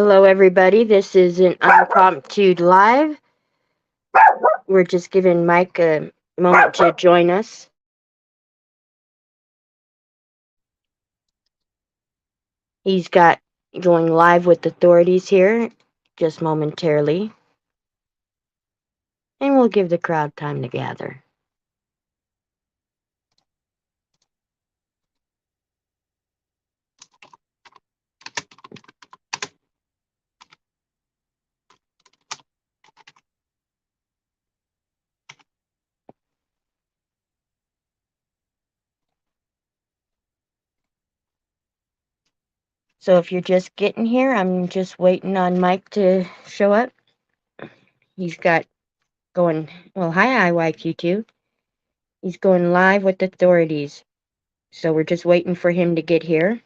Hello, everybody. This is an impromptu live. We're just giving Mike a moment to join us. He's got going live with authorities here just momentarily, and we'll give the crowd time to gather. So if you're just getting here, I'm just waiting on Mike to show up. He's got going, well, hi, IYQ2. He's going live with authorities. So we're just waiting for him to get here.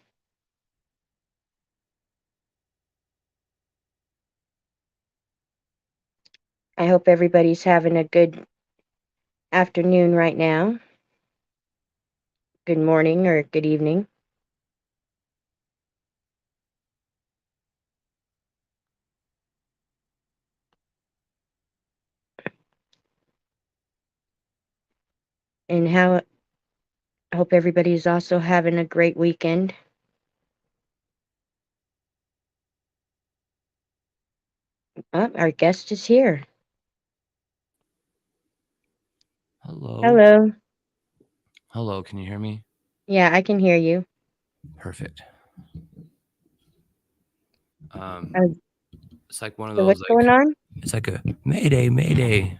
I hope everybody's having a good afternoon right now. Good morning or good evening. And I hope everybody's also having a great weekend. Oh, our guest is here. Hello. Hello. Hello, can you hear me? Yeah, I can hear you. Perfect. Oh, It's like one of so those what's going on? it's like a mayday, mayday.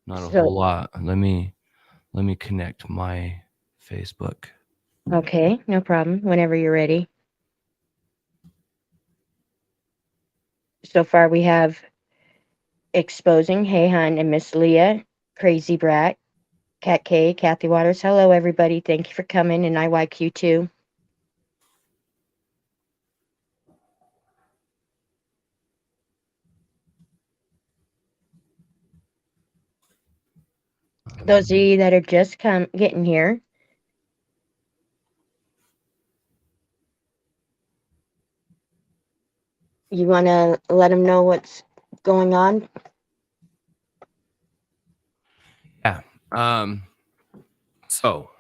Not a whole So, lot. Let me connect my Facebook. okay, no problem. Whenever you're ready. So far we have Exposing, Hey Hun, and Miss Leah, Crazy Brat, Cat K, Kathy Waters. Hello, everybody. Thank you for coming, and IYQ2. Those of you that are just getting here, you want to let them know what's going on? Yeah. So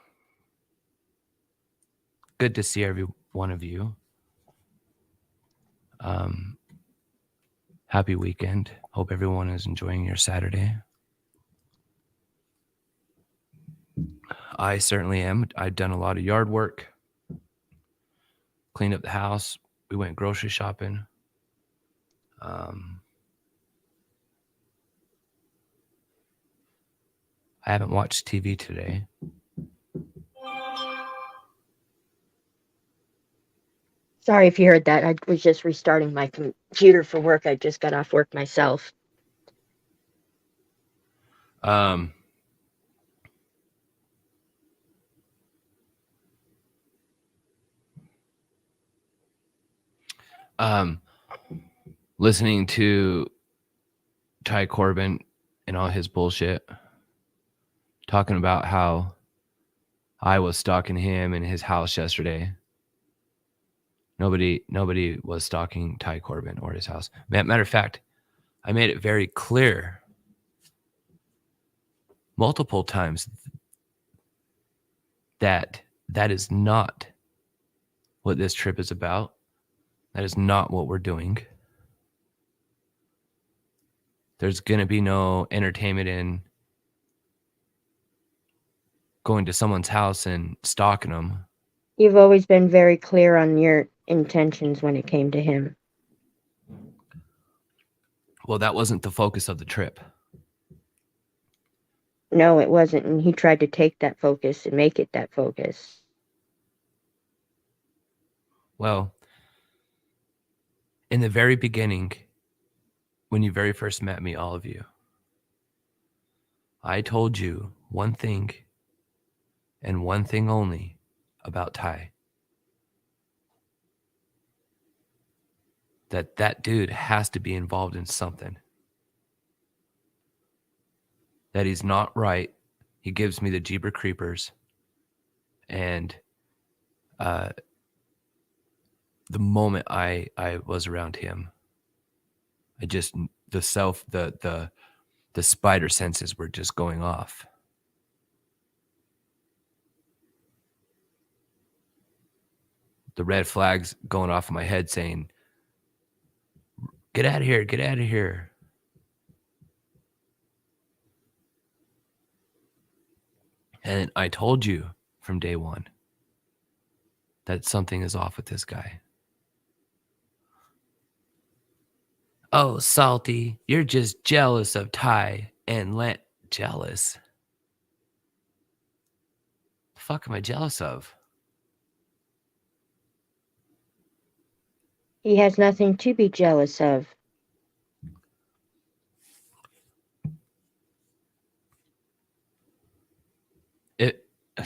good to see every one of you. Happy weekend. Hope everyone is enjoying your Saturday. I certainly am. I've done a lot of yard work, cleaned up the house. We went grocery shopping. I haven't watched TV today. Sorry if you heard that. I was just restarting my computer for work. I just got off work myself. Um, Listening to Ty Corbin and all his bullshit, talking about how I was stalking him in his house yesterday. Nobody was stalking Ty Corbin or his house. Matter of fact, I made it very clear multiple times that is not what this trip is about. That is not what we're doing. There's going to be no entertainment in going to someone's house and stalking them. You've always been very clear on your intentions when it came to him. Well, that wasn't the focus of the trip. No, it wasn't. And he tried to take that focus and make it that focus. Well, in the very beginning, when you very first met me, all of you, I told you one thing and one thing only about Ty. That dude has to be involved in something. That he's not right. He gives me the Jeeber Creepers. And the moment I was around him, I just the spider senses were just going off. The red flags going off in my head saying, "Get out of here! Get out of here!" And I told you from day one that something is off with this guy. Oh, Salty, you're just jealous of Ty and jealous? The fuck am I jealous of? He has nothing to be jealous of.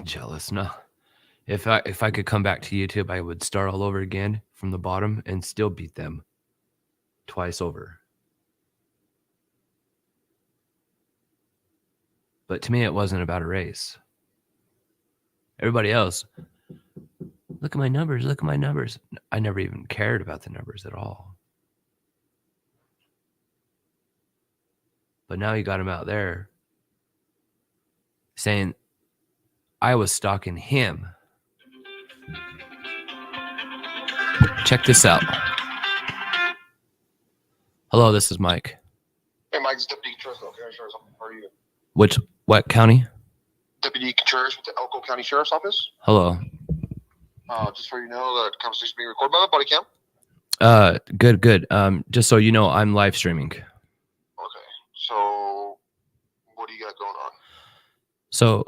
Jealous? No. If I could come back to YouTube, I would start all over again from the bottom and still beat them twice over. But to me, it wasn't about a race. Everybody else, look at my numbers, look at my numbers. I never even cared about the numbers at all. But now you got him out there saying I was stalking him. Check this out. Hello, this is Mike. Hey, Mike's Deputy Contreras, how are you? What county? Deputy Contreras with the Elko County Sheriff's Office. Hello. Just so you know, the conversation being recorded by the body cam. Good. Just so you know, I'm live streaming. Okay. So, what do you got going on? So,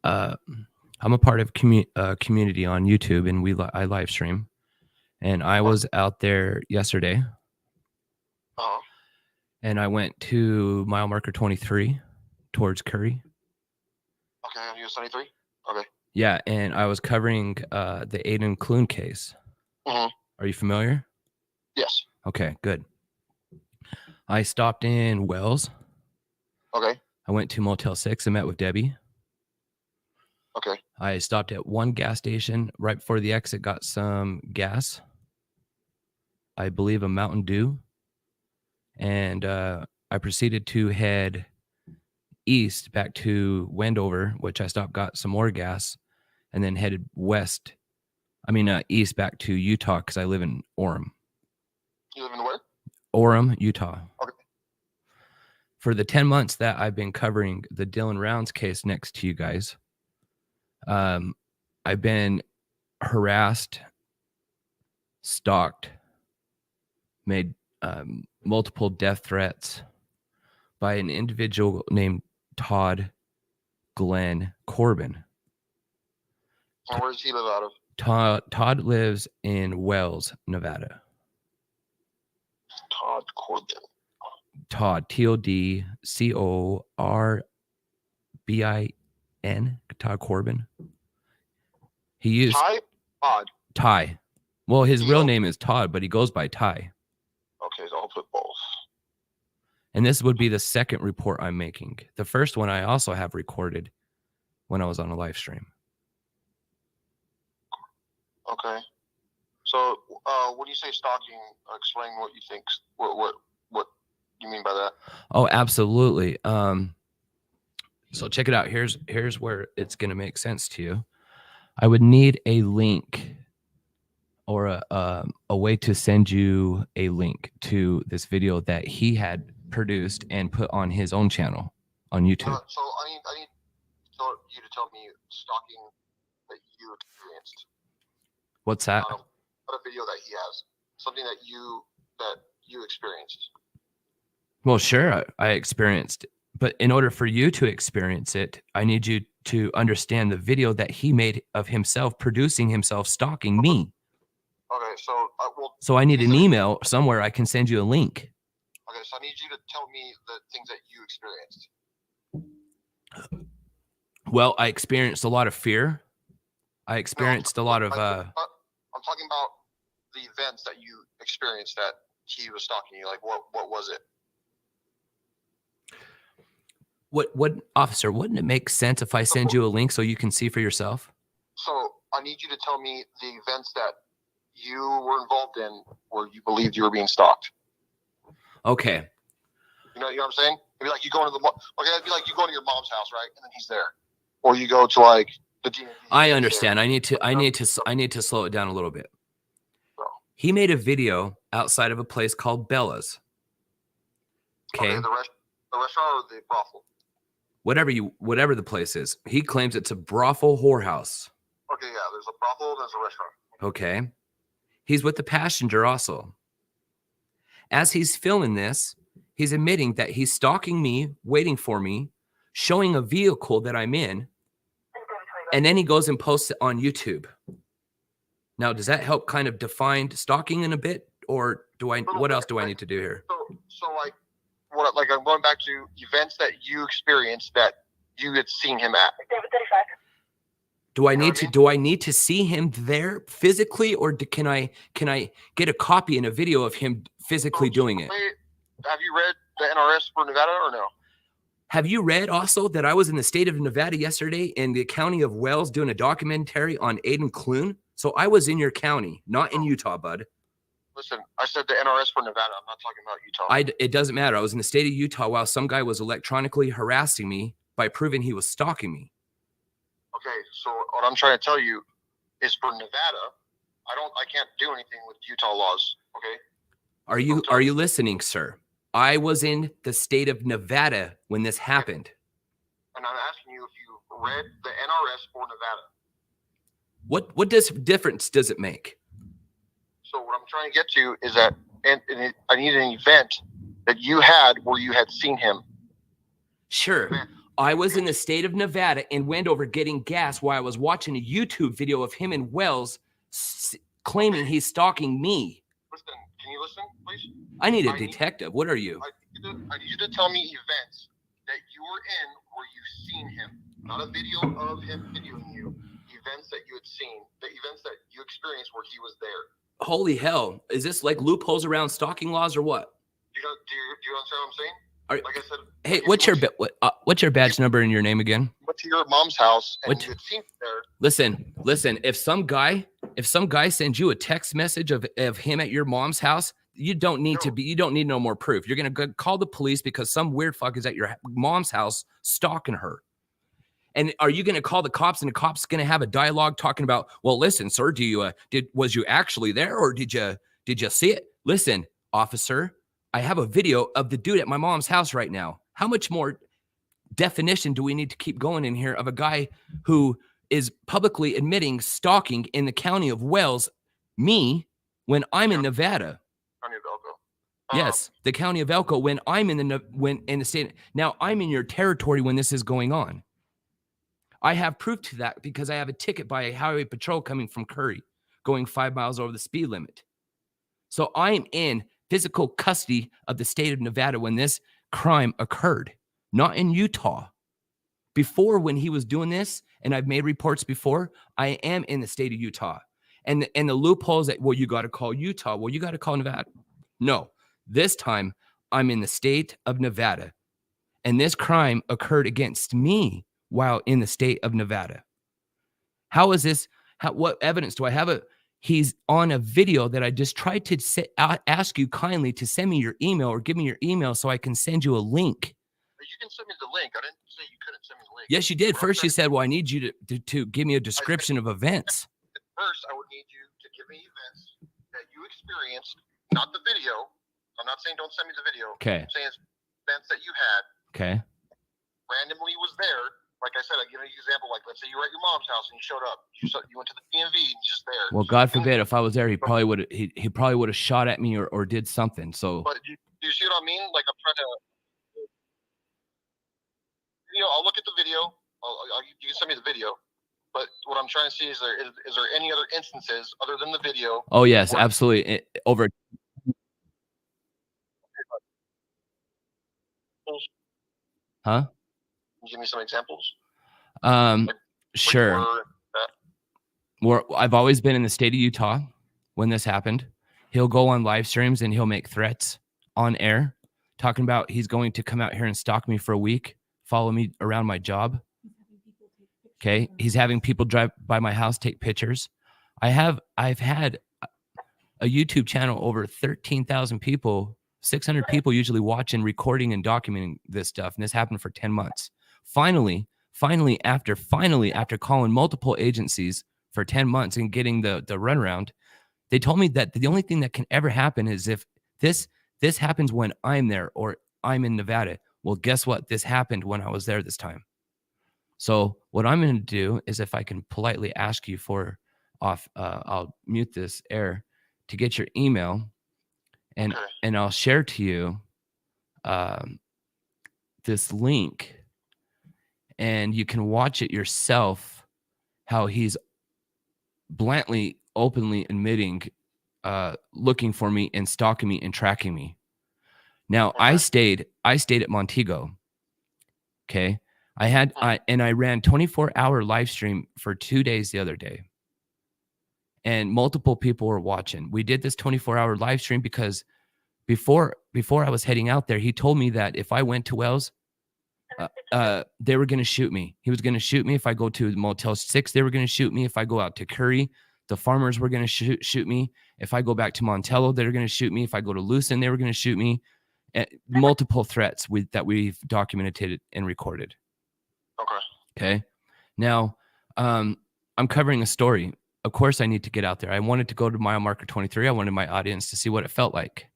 I'm a part of community on YouTube, and I live stream. And I was out there yesterday. Uh-huh. And I went to mile marker 23 towards Curry. Okay, on US 73? Okay. Yeah, and I was covering the Aiden Clune case. Mm-hmm. Are you familiar? Yes. Okay, good. I stopped in Wells. Okay. I went to Motel 6 and met with Debbie. Okay. I stopped at one gas station right before the exit, got some gas. I believe a Mountain Dew. And I proceeded to head east back to Wendover, which I stopped, got some more gas, and then headed east back to Utah because I live in Orem. You live in where? Orem, Utah. Okay. For the 10 months that I've been covering the Dylan Rounds case next to you guys, I've been harassed, stalked, made multiple death threats by an individual named Todd Glenn Corbin. And where does he live out of? Todd lives in Wells, Nevada. Todd Corbin. Todd, TODCORBIN. Todd Corbin. He used Ty. Well, his real name is Todd, but he goes by Ty. Okay, so I'll put both. And this would be the second report I'm making. The first one I also have recorded when I was on a live stream. Okay. So, when you say stalking, explain what you think. What you mean by that? Oh, absolutely. So check it out. Here's where it's going to make sense to you. I would need a link or a way to send you a link to this video that he had produced and put on his own channel on YouTube. So I need you to tell me stalking that you experienced. What's that? What a video that he has. Something that you experienced. Well, sure, I experienced it. But in order for you to experience it, I need you to understand the video that he made of himself producing himself stalking me. Okay, so I need an email somewhere I can send you a link. Okay, so I need you to tell me the things that you experienced. Well, I experienced a lot of fear. I experienced a lot of... I'm talking about the events that you experienced that he was stalking you. Like, what was it? What officer, wouldn't it make sense if I send you a link so you can see for yourself? So I need you to tell me the events that you were involved in where you believed you were being stalked. Okay. You know what I'm saying? It'd be like you go into it'd be like you go to your mom's house, right? And then he's there. Or you go to like the DMV. I understand. I need to slow it down a little bit. He made a video outside of a place called Bella's. Okay. The restaurant or the brothel? Whatever the place is. He claims it's a brothel whorehouse. Okay, yeah. There's a brothel, there's a restaurant. Okay. He's with the passenger also. As he's filming this, he's admitting that he's stalking me, waiting for me, showing a vehicle that I'm in, and then he goes and posts it on YouTube. Now, does that help kind of define stalking in a bit, or what else do I need to do here? So I'm going back to events that you experienced that you had seen him at. Do I need to see him there physically, or can I get a copy and a video of him physically doing it? Have you read the NRS for Nevada or no? Have you read also that I was in the state of Nevada yesterday in the county of Wells doing a documentary on Aiden Clune? So I was in your county, not in Utah, bud. Listen, I said the NRS for Nevada. I'm not talking about Utah. It doesn't matter. I was in the state of Utah while some guy was electronically harassing me by proving he was stalking me. Okay, so what I'm trying to tell you is for Nevada, I can't do anything with Utah laws. Okay. Are you listening, sir? I was in the state of Nevada when this happened. And I'm asking you if you read the NRS for Nevada. What difference does it make? So what I'm trying to get to is that I need an event that you had where you had seen him. Sure. I was in the state of Nevada and went over getting gas while I was watching a YouTube video of him in Wells claiming he's stalking me. Listen, can you listen, please? I need a detective. What are you? I need you to tell me events that you were in where you've seen him. Not a video of him videoing you. Events that you had seen. The events that you experienced where he was there. Holy hell. Is this like loopholes around stalking laws or what? Do you understand what I'm saying? Like I said, hey, what's your badge number and your name again? Went to your mom's house and you had seen there. Listen. If some guy sends you a text message of him at your mom's house, you don't need no more proof. You're gonna call the police because some weird fuck is at your mom's house stalking her. And are you gonna call the cops and the cops gonna have a dialogue talking about, well, listen, sir, was you actually there or did you see it? Listen, officer. I have a video of the dude at my mom's house right now. How much more definition do we need to keep going in here of a guy who is publicly admitting stalking in the county of Wells, me, when I'm in Nevada? County of Elko. Yes, the county of Elko when I'm in the state. Now I'm in your territory when this is going on. I have proof to that because I have a ticket by a highway patrol coming from Curry, going 5 miles over the speed limit. So I'm in physical custody of the state of Nevada when this crime occurred, not in Utah. Before, when he was doing this, and I've made reports before, I am in the state of Utah. And the loopholes that, well, you got to call Utah. Well, you got to call Nevada. No, this time I'm in the state of Nevada. And this crime occurred against me while in the state of Nevada. How is this? What evidence do I have? He's on a video that I just tried to ask you kindly to send me your email or give me your email so I can send you a link. You can send me the link. I didn't say you couldn't send me the link. Yes, you did. First, you said, well, I need you to give me a description of events. First, I would need you to give me events that you experienced, not the video. I'm not saying don't send me the video. Okay. I'm saying events that you had. Okay. Randomly was there. Like I said, I give an example. Like, let's say you were at your mom's house and you showed up. You went to the DMV and you're just there. Well, God forbid, if I was there, he probably would have shot at me or did something. So. But do you see what I mean? Like, I'm trying to. I'll look at the video. You can send me the video. But what I'm trying to see is there any other instances other than the video? Oh yes, absolutely. Over. Huh? Can you give me some examples? Sure. I've always been in the state of Utah when this happened. He'll go on live streams and he'll make threats on air, talking about he's going to come out here and stalk me for a week, follow me around my job. Okay. He's having people drive by my house, take pictures. I've had a YouTube channel over 13,000 people, 600 people usually watching, recording, and documenting this stuff. And this happened for 10 months. Finally, after calling multiple agencies for 10 months and getting the runaround, they told me that the only thing that can ever happen is if this happens when I'm there or I'm in Nevada. Well, guess what? This happened when I was there this time. So what I'm going to do is, if I can politely ask you for I'll mute this air to get your email, and Okay. and I'll share to you this link, and you can watch it yourself. How he's bluntly, openly admitting, looking for me and stalking me and tracking me. Now, Okay. I stayed at Montego. Okay. I ran 24-hour live stream for 2 days the other day. And multiple people were watching. We did this 24-hour live stream because before I was heading out there, he told me that if I went to Wells, they were going to shoot me. He was going to shoot me if I go to Motel 6. They were going to shoot me if I go out to Curry. The farmers were going to shoot me. If I go back to Montello, they were going to shoot me. If I go to Lucin, they were going to shoot me. Multiple threats that we've documented and recorded. Okay. Now, I'm covering a story. Of course, I need to get out there. I wanted to go to mile marker 23. I wanted my audience to see what it felt like.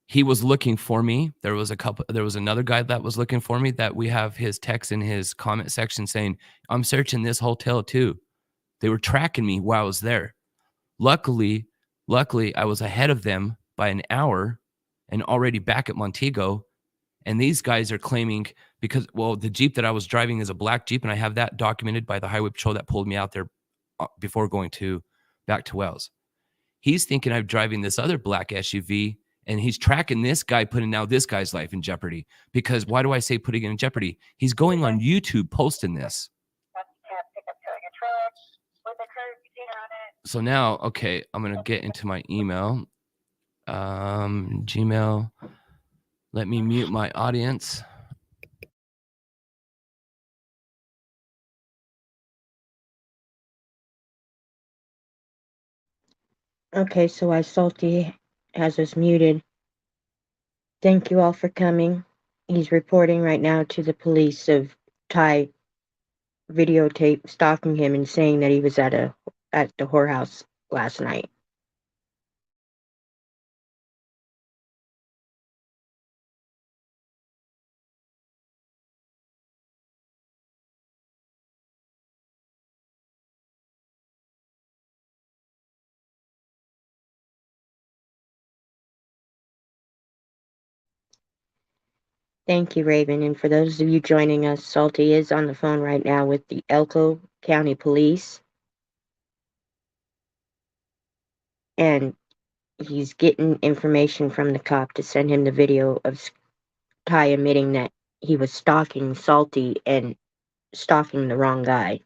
He was looking for me. There was another guy that was looking for me, that we have his text in his comment section saying, I'm searching this hotel too. They were tracking me while I was there. Luckily, I was ahead of them by an hour and already back at Montego. And these guys are claiming, because, well, the Jeep that I was driving is a black Jeep, and I have that documented by the highway patrol that pulled me out there before going back to Wells. He's thinking I'm driving this other black SUV, and he's tracking this guy, putting now this guy's life in jeopardy. Because why do I say putting it in jeopardy? He's going on YouTube posting this. So now, okay, I'm going to get into my email. Gmail. Let me mute my audience. Okay, so while Salty has us muted, thank you all for coming. He's reporting right now to the police of Ty videotape stalking him and saying that he was at the whorehouse last night. Thank you, Raven. And for those of you joining us, Salty is on the phone right now with the Elko County Police. And he's getting information from the cop to send him the video of Ty admitting that he was stalking Salty and stalking the wrong guy.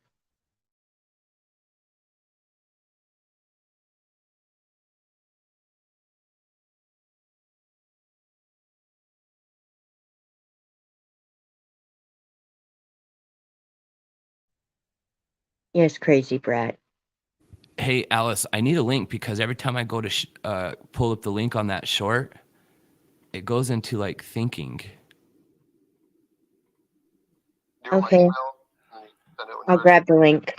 Yes, crazy brat. Hey, Alice, I need a link, because every time I go to pull up the link on that short, it goes into like thinking. Okay. I'll grab the link.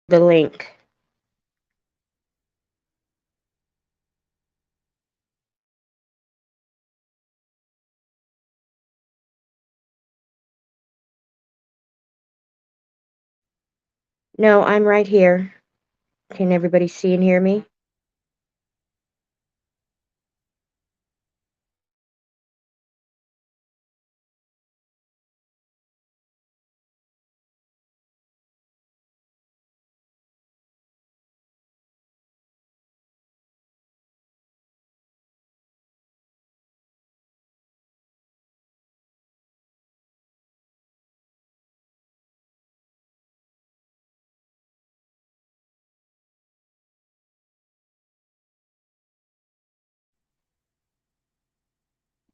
The link. No, I'm right here. Can everybody see and hear me?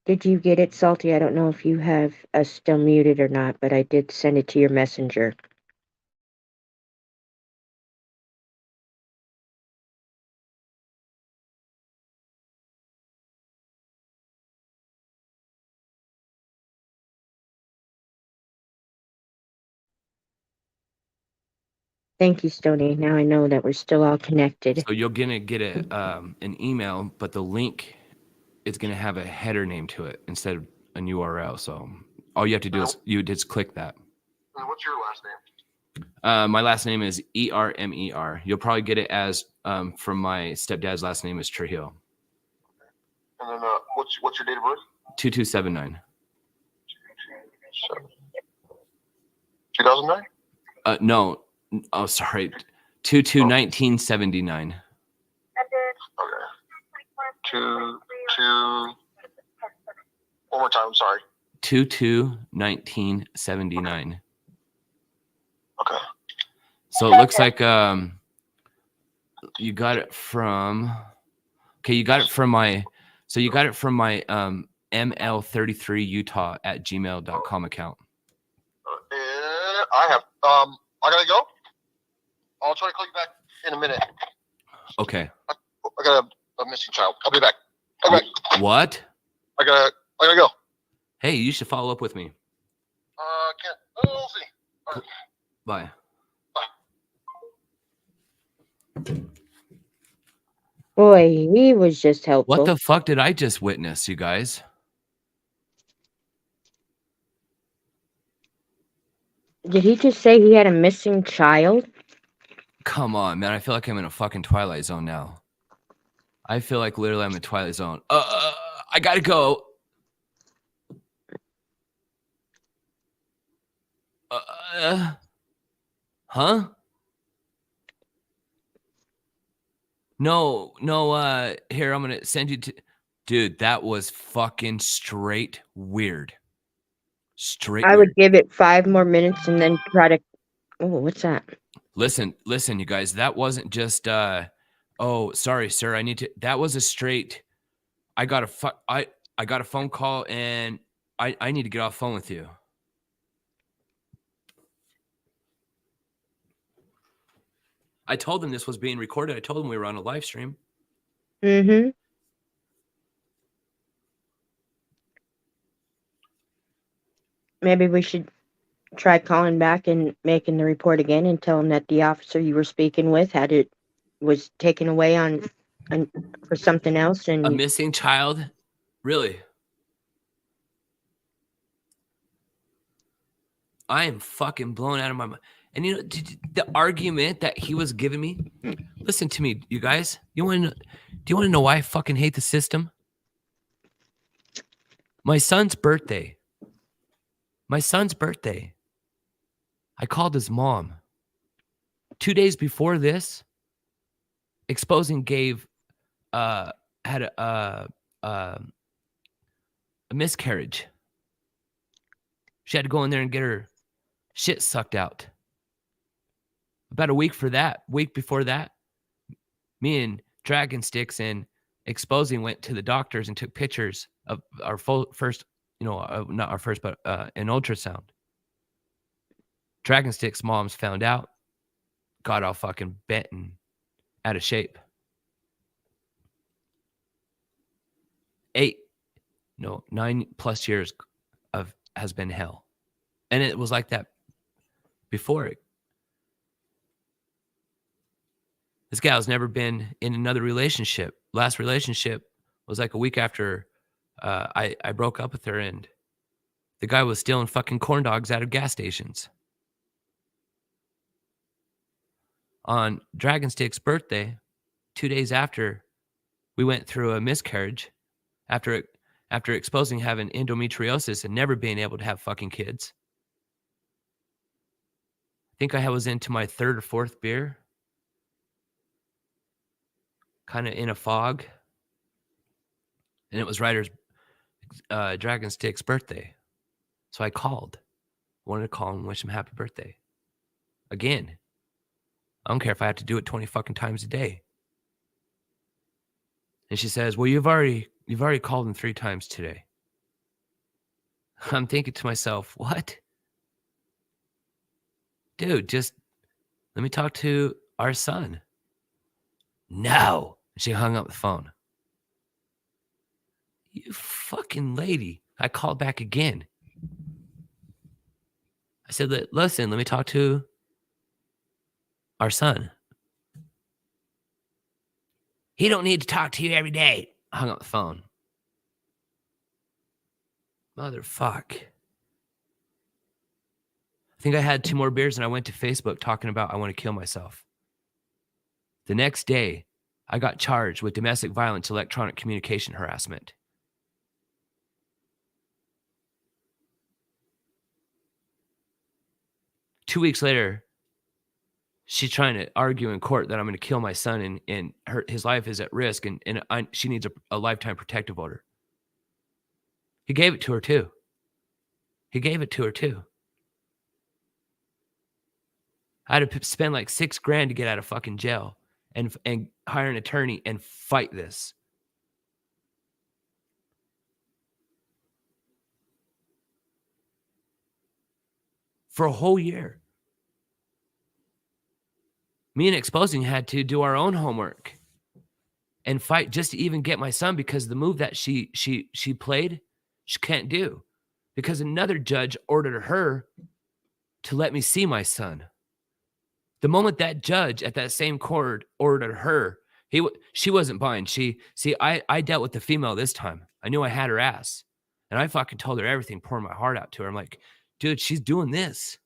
Did you get it, Salty? I don't know if you have us still muted or not, but I did send it to your messenger. Thank you, Stony. Now I know that we're still all connected. So you're gonna get an email, but the link is gonna have a header name to it instead of an URL. So all you have to do is you just click that. What's your last name? My last name is Ermer. You'll probably get it as from my stepdad's last name is Trujillo. And then what's your date of birth? 2279. 2009? No. Oh, sorry. 1979. Okay. Two. One more time. I'm sorry. 1979. Okay. So it looks like you got it from. Okay, you got it from my. So you got it from my ml33utah@gmail.com account. I have. I gotta go. I'll try to call you back in a minute. Okay. I got a missing child. I'll be back. Okay. What? I gotta go. Hey, you should follow up with me. Can't. We'll see. All right. Bye. Boy, he was just helpful. What the fuck did I just witness, you guys? Did he just say he had a missing child? Come on, man. I feel like I'm in a fucking Twilight Zone now. I feel like literally I'm in Twilight Zone. I gotta go. Huh? No, here, I'm gonna send you to. Dude, that was fucking straight weird. Straight I weird. would give it 5 more minutes and then try to. Oh, what's that? Listen, you guys. That wasn't just. Oh, sorry, sir. I need to. That was a straight. I got a phone call and I need to get off the phone with you. I told them this was being recorded. I told them we were on a live stream. Mm-hmm. Maybe we should try calling back and making the report again and tell him that the officer you were speaking with was taken away for something else. And a missing child? Really? I am fucking blown out of my mind. And you know, the argument that he was giving me, listen to me, you guys. Do you want to know why I fucking hate the system? My son's birthday. I called his mom. 2 days before this, Exposing had a miscarriage. She had to go in there and get her shit sucked out. About a week before that, me and Dragon Sticks and Exposing went to the doctors and took pictures of our first, not our first, but an ultrasound. Dragon Sticks' mom's found out, got all fucking bent and out of shape. 9+ years has been hell. And it was like that before it. This gal's never been in another relationship. Last relationship was like a week after I broke up with her, and the guy was stealing fucking corn dogs out of gas stations. On Dragonstick's birthday, 2 days after we went through a miscarriage, after exposing having endometriosis and never being able to have fucking kids. I think I was into my 3rd or 4th beer. Kind of in a fog. And it was Ryder's Dragonstick's birthday. So I called. Wanted to call and wish him happy birthday. Again. I don't care if I have to do it 20 fucking times a day. And she says, well, you've already called him 3 times today. I'm thinking to myself, what? Dude, just let me talk to our son. No. She hung up the phone. You fucking lady. I called back again. I said, listen, let me talk to our son. He don't need to talk to you every day. I hung up the phone. Motherfuck. I think I had 2 more beers and I went to Facebook talking about I want to kill myself. The next day, I got charged with domestic violence, electronic communication harassment. Two weeks later, she's trying to argue in court that I'm going to kill my son and his life is at risk and she needs a lifetime protective order. He gave it to her too. I had to spend like $6,000 to get out of fucking jail and hire an attorney and fight this. For a whole year. Me and Exposing had to do our own homework and fight just to even get my son, because the move that she played, she can't do, because another judge ordered her to let me see my son. The moment that judge at that same court ordered her, she wasn't buying. I dealt with the female this time. I knew I had her ass, and I fucking told her everything, pouring my heart out to her. I'm like, dude, she's doing this.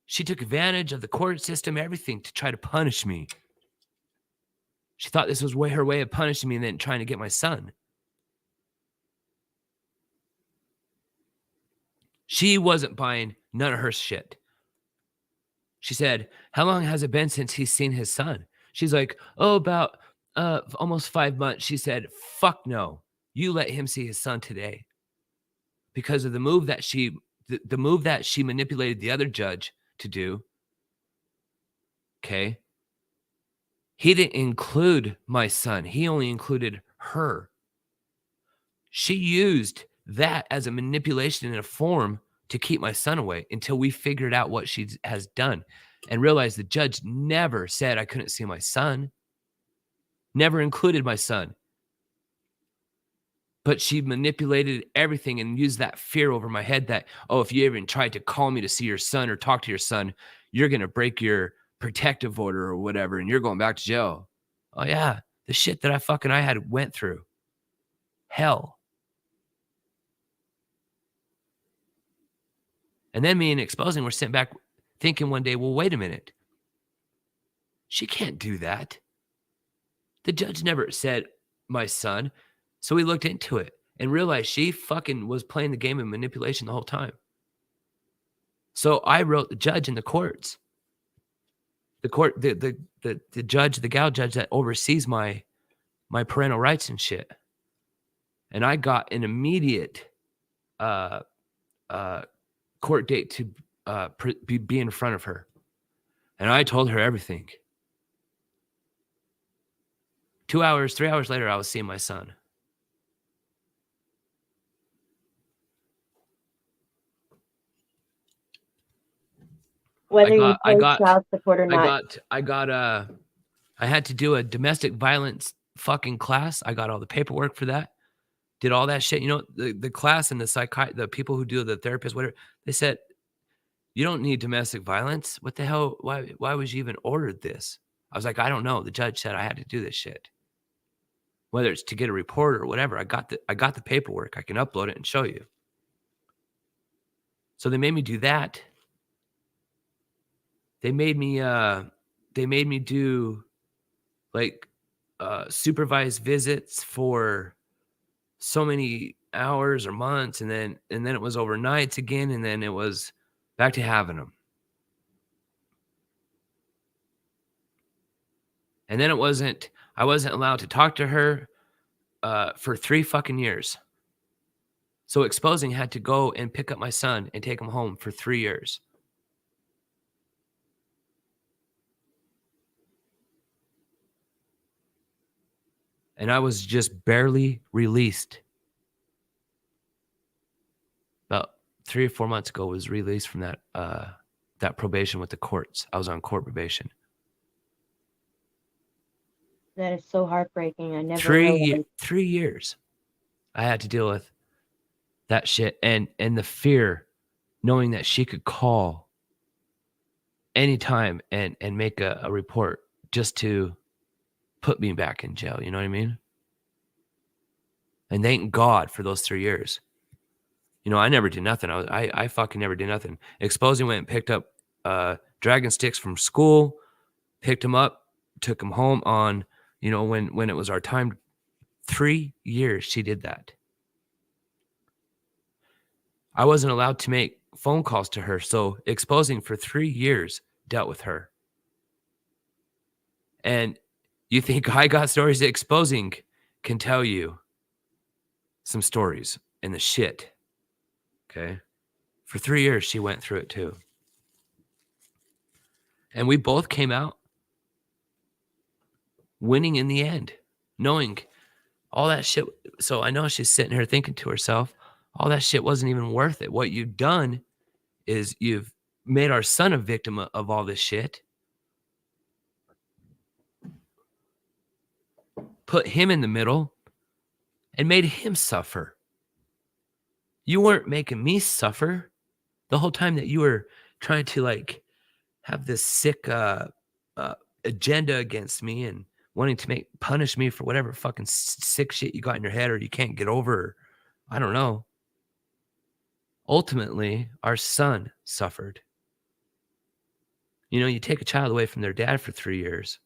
She took advantage of the court system, everything, to try to punish me. She thought this was her way of punishing me and then trying to get my son. She wasn't buying none of her shit. She said, how long has it been since he's seen his son? She's like, oh, about almost 5 months. She said, fuck no. You let him see his son today. Because of the move that she manipulated the other judge to do. Okay. He didn't include my son. He only included her. She used that as a manipulation in a form to keep my son away until we figured out what she has done and realized the judge never said I couldn't see my son. Never included my son. But she manipulated everything and used that fear over my head that, oh, if you even tried to call me to see your son or talk to your son, you're going to break your protective order or whatever, and you're going back to jail. Oh, yeah. The shit that I had went through. Hell. And then me and Exposing were sent back thinking one day, well, wait a minute. She can't do that. The judge never said my son. So we looked into it and realized she fucking was playing the game of manipulation the whole time. So I wrote the judge in the courts. The court, the judge, the gal judge that oversees my parental rights and shit. And I got an immediate court date to be in front of her. And I told her everything. 3 hours later, I was seeing my son. Whether you pay child support or not. I had to do a domestic violence fucking class. I got all the paperwork for that. Did all that shit. You know, the class and the people who do the therapist, whatever, they said, you don't need domestic violence. What the hell? Why was you even ordered this? I was like, I don't know. The judge said I had to do this shit. Whether it's to get a report or whatever, I got the paperwork. I can upload it and show you. So they made me do that. They made me do like supervised visits for so many hours or months, and then it was overnights again, and then it was back to having them. And then I wasn't allowed to talk to her for 3 fucking years. So exposing had to go and pick up my son and take him home for 3 years. And I was just barely released. About 3 or 4 months ago, was released from that probation with the courts. I was on court probation. That is so heartbreaking. I never realized. 3 years I had to deal with that shit, and the fear, knowing that she could call anytime and make a report just to put me back in jail. You know what I mean? And thank God for those 3 years. You know, I never did nothing. I fucking never did nothing. Exposing went and picked up dragon sticks from school, picked them up, took them home on, you know, when it was our time. 3 years she did that. I wasn't allowed to make phone calls to her, so exposing for 3 years dealt with her. And you think I got stories? Exposing can tell you some stories in the shit. Okay. For 3 years, she went through it too. And we both came out winning in the end, knowing all that shit. So I know she's sitting here thinking to herself, all that shit wasn't even worth it. What you've done is you've made our son a victim of all this shit. Put him in the middle and made him suffer. You weren't making me suffer the whole time that you were trying to like have this sick agenda against me and wanting to punish me for whatever fucking sick shit you got in your head or you can't get over. Or, I don't know. Ultimately, our son suffered. You know, you take a child away from their dad for 3 years.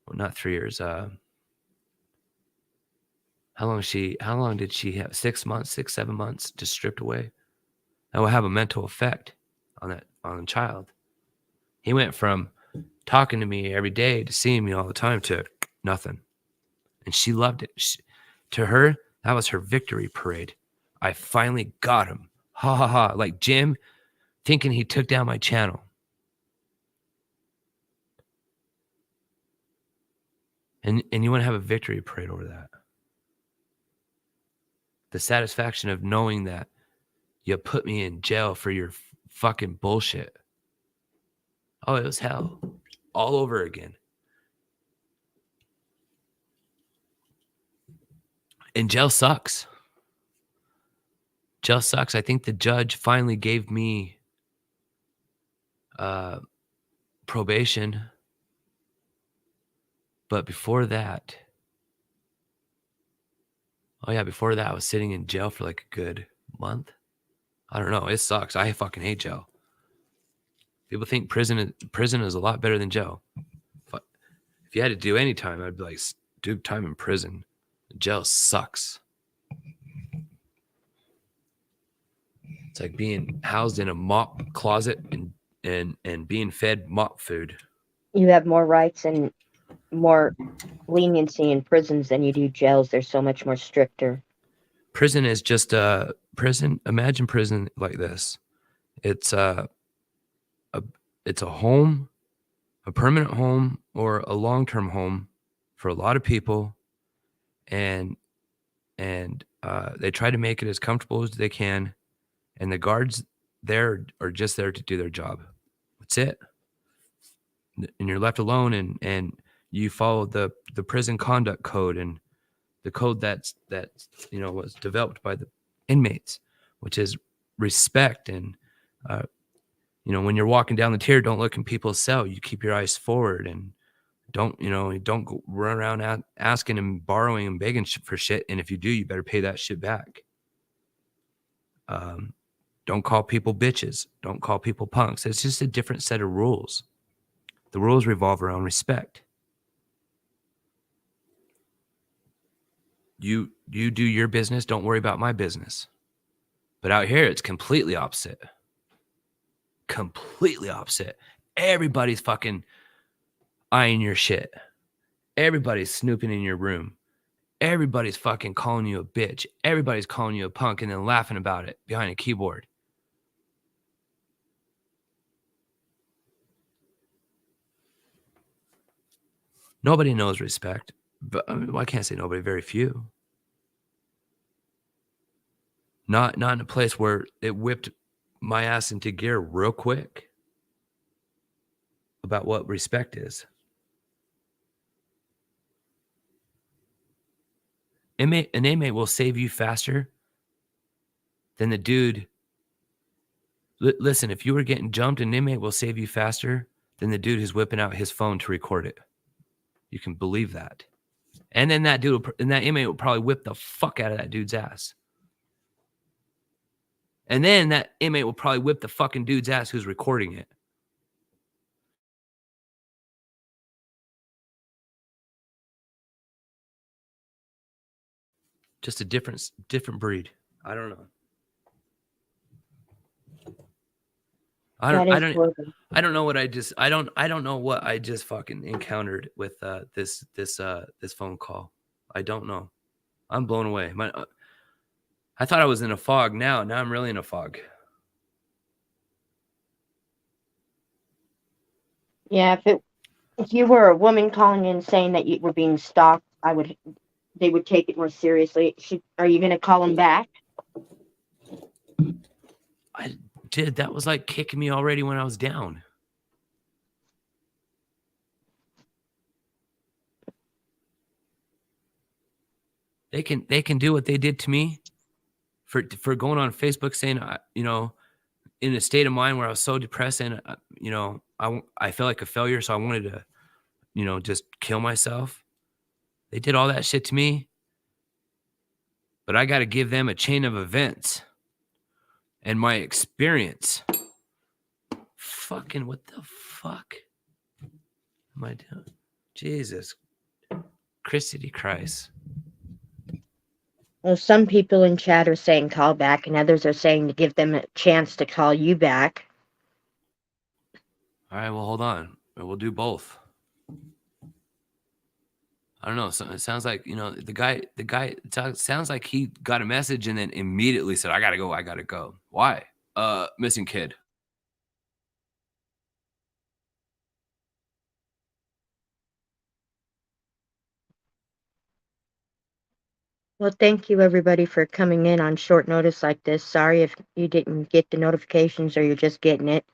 Well, not 3 years. How long did she have? 6 months, 7 months, just stripped away. That will have a mental effect on the child. He went from talking to me every day to seeing me all the time to nothing. And she loved it. To her, that was her victory parade. I finally got him. Ha ha ha. Like Jim thinking he took down my channel. And you want to have a victory parade over that. The satisfaction of knowing that you put me in jail for your fucking bullshit. Oh, it was hell. All over again. And jail sucks. Jail sucks. I think the judge finally gave me probation. But before that, I was sitting in jail for like a good month. I don't know. It sucks. I fucking hate jail. People think prison is a lot better than jail. If you had to do any time, I'd be like, do time in prison. Jail sucks. It's like being housed in a mop closet and being fed mop food. You have more rights and more leniency in prisons than you do jails. They're so much more stricter. Prison is just prison. Imagine prison like this. It's a home, a permanent home or a long-term home for a lot of people. And they try to make it as comfortable as they can. And the guards there are just there to do their job. That's it. And you're left alone and you follow the prison conduct code and the code that was developed by the inmates, which is respect and You know, when you're walking down the tier, don't look in people's cell. You keep your eyes forward and don't go run around asking and borrowing and begging for shit. And if you do, you better pay that shit back. Don't call people bitches. Don't call people punks. It's just a different set of rules. The rules revolve around respect. You do your business. Don't worry about my business. But out here, it's completely opposite. Completely opposite. Everybody's fucking eyeing your shit. Everybody's snooping in your room. Everybody's fucking calling you a bitch. Everybody's calling you a punk and then laughing about it behind a keyboard. Nobody knows respect. But I mean, well, I can't say nobody, very few. Not in a place where it whipped my ass into gear real quick about what respect is. An inmate will save you faster than the dude. Listen, if you were getting jumped, an inmate will save you faster than the dude who's whipping out his phone to record it. You can believe that. And then that inmate will probably whip the fuck out of that dude's ass. And then that inmate will probably whip the fucking dude's ass who's recording it. Just a different breed. I don't know. I don't know what I just fucking encountered with this phone call. I don't know. I'm blown away. I thought I was in a fog. Now I'm really in a fog. Yeah, if you were a woman calling in saying that you were being stalked, they would take it more seriously. Are you going to call them back? I did. That was like kicking me already when I was down. They can do what they did to me for going on Facebook saying, in a state of mind where I was so depressed and, I felt like a failure. So I wanted to, just kill myself. They did all that shit to me. But I got to give them a chain of events and my experience. Fucking what the fuck am I doing? Jesus. Christy Christ. Well, some people in chat are saying call back, and others are saying to give them a chance to call you back. All right, well, hold on. We'll do both. I don't know. So it sounds like, the guy, it sounds like he got a message and then immediately said, I gotta go. Why? Missing kid. Well, thank you, everybody, for coming in on short notice like this. Sorry if you didn't get the notifications or you're just getting it.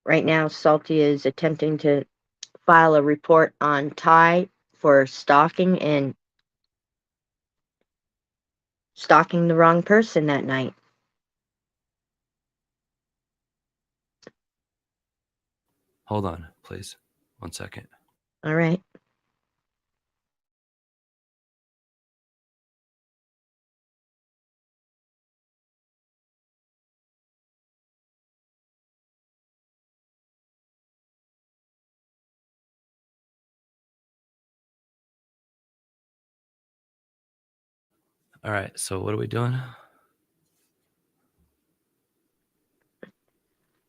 Right now, Salty is attempting to file a report on Ty for stalking the wrong person that night. Hold on, please. 1 second. All right. All right, so what are we doing?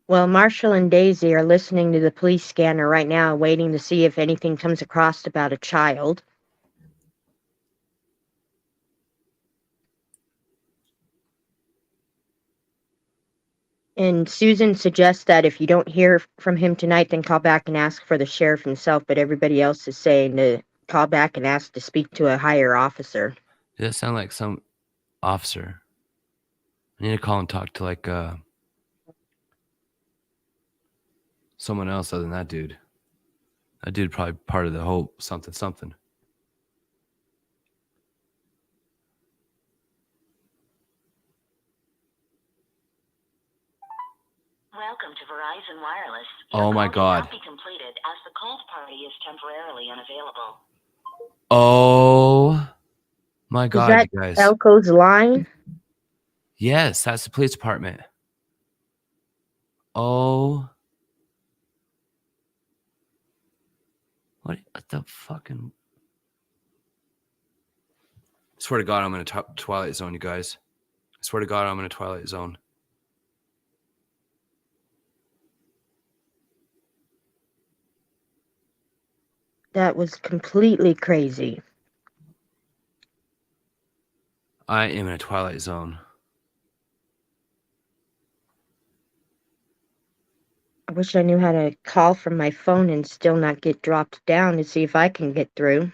Well, Marshall and Daisy are listening to the police scanner right now, waiting to see if anything comes across about a child. And Susan suggests that if you don't hear from him tonight, then call back and ask for the sheriff himself. But everybody else is saying to call back and ask to speak to a higher officer. Does that sound like some officer? I need to call and talk to like someone else other than that dude. That dude probably part of the whole something. Welcome to Verizon Wireless. Oh my God. Cannot be completed as the called party is temporarily unavailable. Oh my Is God, that you guys. Elko's line? Yes, that's the police department. Oh. What the fucking... I swear to God, I'm in a Twilight Zone, you guys. I swear to God, I'm in a Twilight Zone. That was completely crazy. I am in a Twilight Zone. I wish I knew how to call from my phone and still not get dropped down to see if I can get through.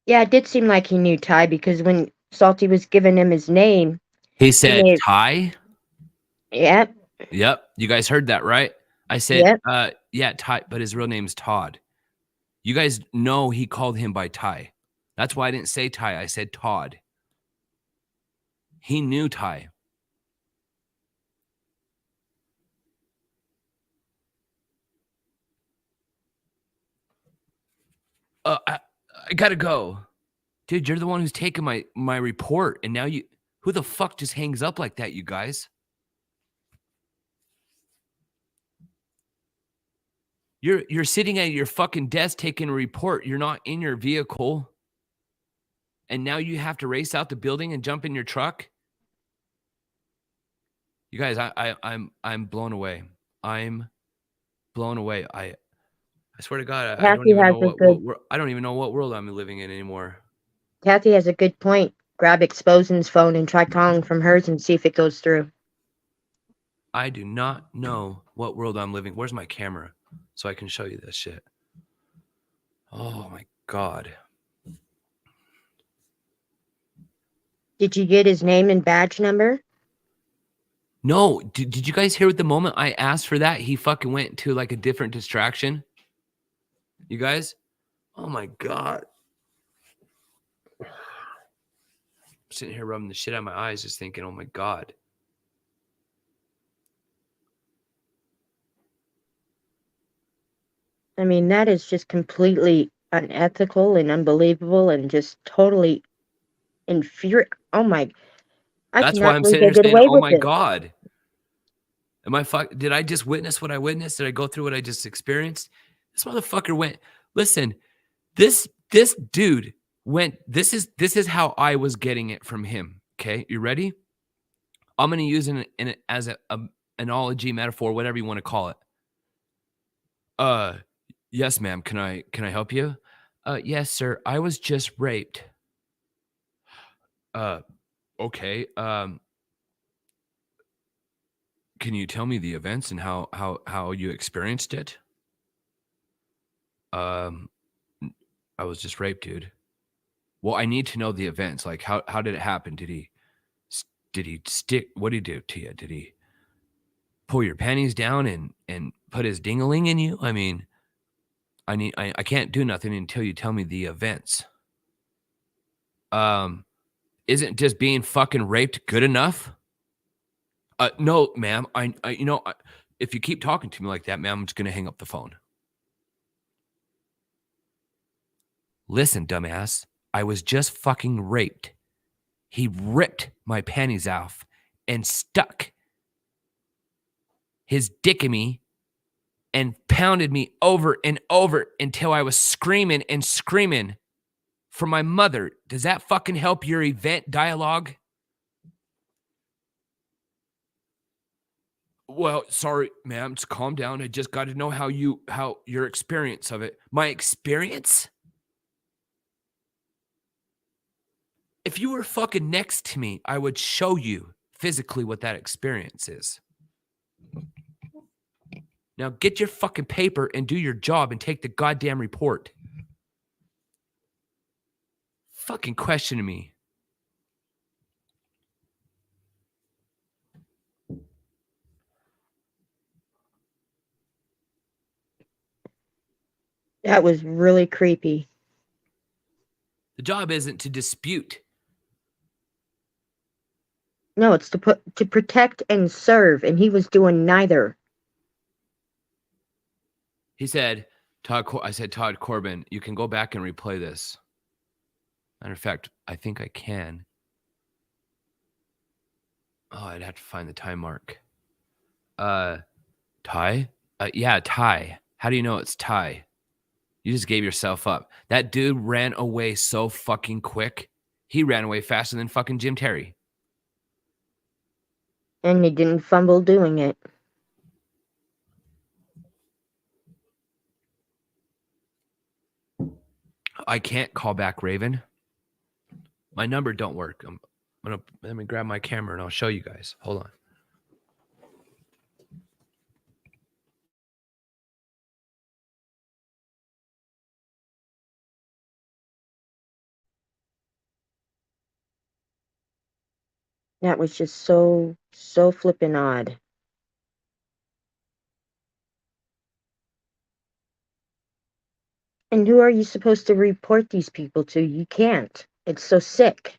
Yeah, it did seem like he knew Ty because when Salty was giving him his name, He said, made- Ty? Yep, Yep. You guys heard that, right? I said, Yep. Yeah, Ty, but his real name's Todd. You guys know he called him by Ty. That's why I didn't say Ty. I said Todd. He knew Ty. I gotta go. Dude, you're the one who's taking my report, and now you... Who the fuck just hangs up like that, you guys? You're sitting at your fucking desk taking a report. You're not in your vehicle. And now you have to race out the building and jump in your truck? You guys, I'm blown away. I'm blown away. I swear to God, I don't Kathy even has know I don't even know what world I'm living in anymore. Kathy has a good point. Grab Exposion's phone and try calling from hers and see if it goes through. I do not know what world I'm living. Where's my camera so I can show you this shit? Oh my God. Did you get his name and badge number? No, did you guys hear at the moment I asked for that, he fucking went to like a different distraction? You guys? Oh my God. I'm sitting here rubbing the shit out of my eyes just thinking, oh my God. I mean, that is just completely unethical and unbelievable and just totally infuriating. Oh my, I That's why cannot I'm believe sitting they here get saying, away oh with my this. God. Did I just witness what I witnessed? Did I go through what I just experienced? This motherfucker went, listen, this dude went, this is how I was getting it from him. Okay, you ready? I'm going to use it as a analogy, metaphor, whatever you want to call it. Yes, ma'am. Can I help you? Yes, sir. I was just raped. Okay. Can you tell me the events and how you experienced it? I was just raped, dude. Well, I need to know the events. Like, how did it happen? Did he stick? What did he do to you? Did he pull your panties down and put his ding-a-ling in you? I mean, I can't do nothing until you tell me the events. Isn't just being fucking raped good enough? No, ma'am. If you keep talking to me like that, ma'am, I'm just gonna hang up the phone. Listen, dumbass. I was just fucking raped. He ripped my panties off and stuck his dick in me and pounded me over and over until I was screaming and screaming for my mother. Does that fucking help your event dialogue? Well, sorry, ma'am. Just calm down. I just got to know how your experience of it. My experience? If you were fucking next to me, I would show you physically what that experience is. Now get your fucking paper and do your job and take the goddamn report. Fucking questioning me. That was really creepy. The job isn't to dispute. No, it's to protect and serve, and he was doing neither. He said, I said, Todd Corbin, you can go back and replay this. Matter of fact, I think I can. Oh, I'd have to find the time mark. Ty? Yeah, Ty. How do you know it's Ty? You just gave yourself up. That dude ran away so fucking quick. He ran away faster than fucking Jim Terry. And he didn't fumble doing it. I can't call back Raven. My number don't work. Let me grab my camera and I'll show you guys. Hold on. That was just so flippin' odd. And who are you supposed to report these people to? You can't. It's so sick.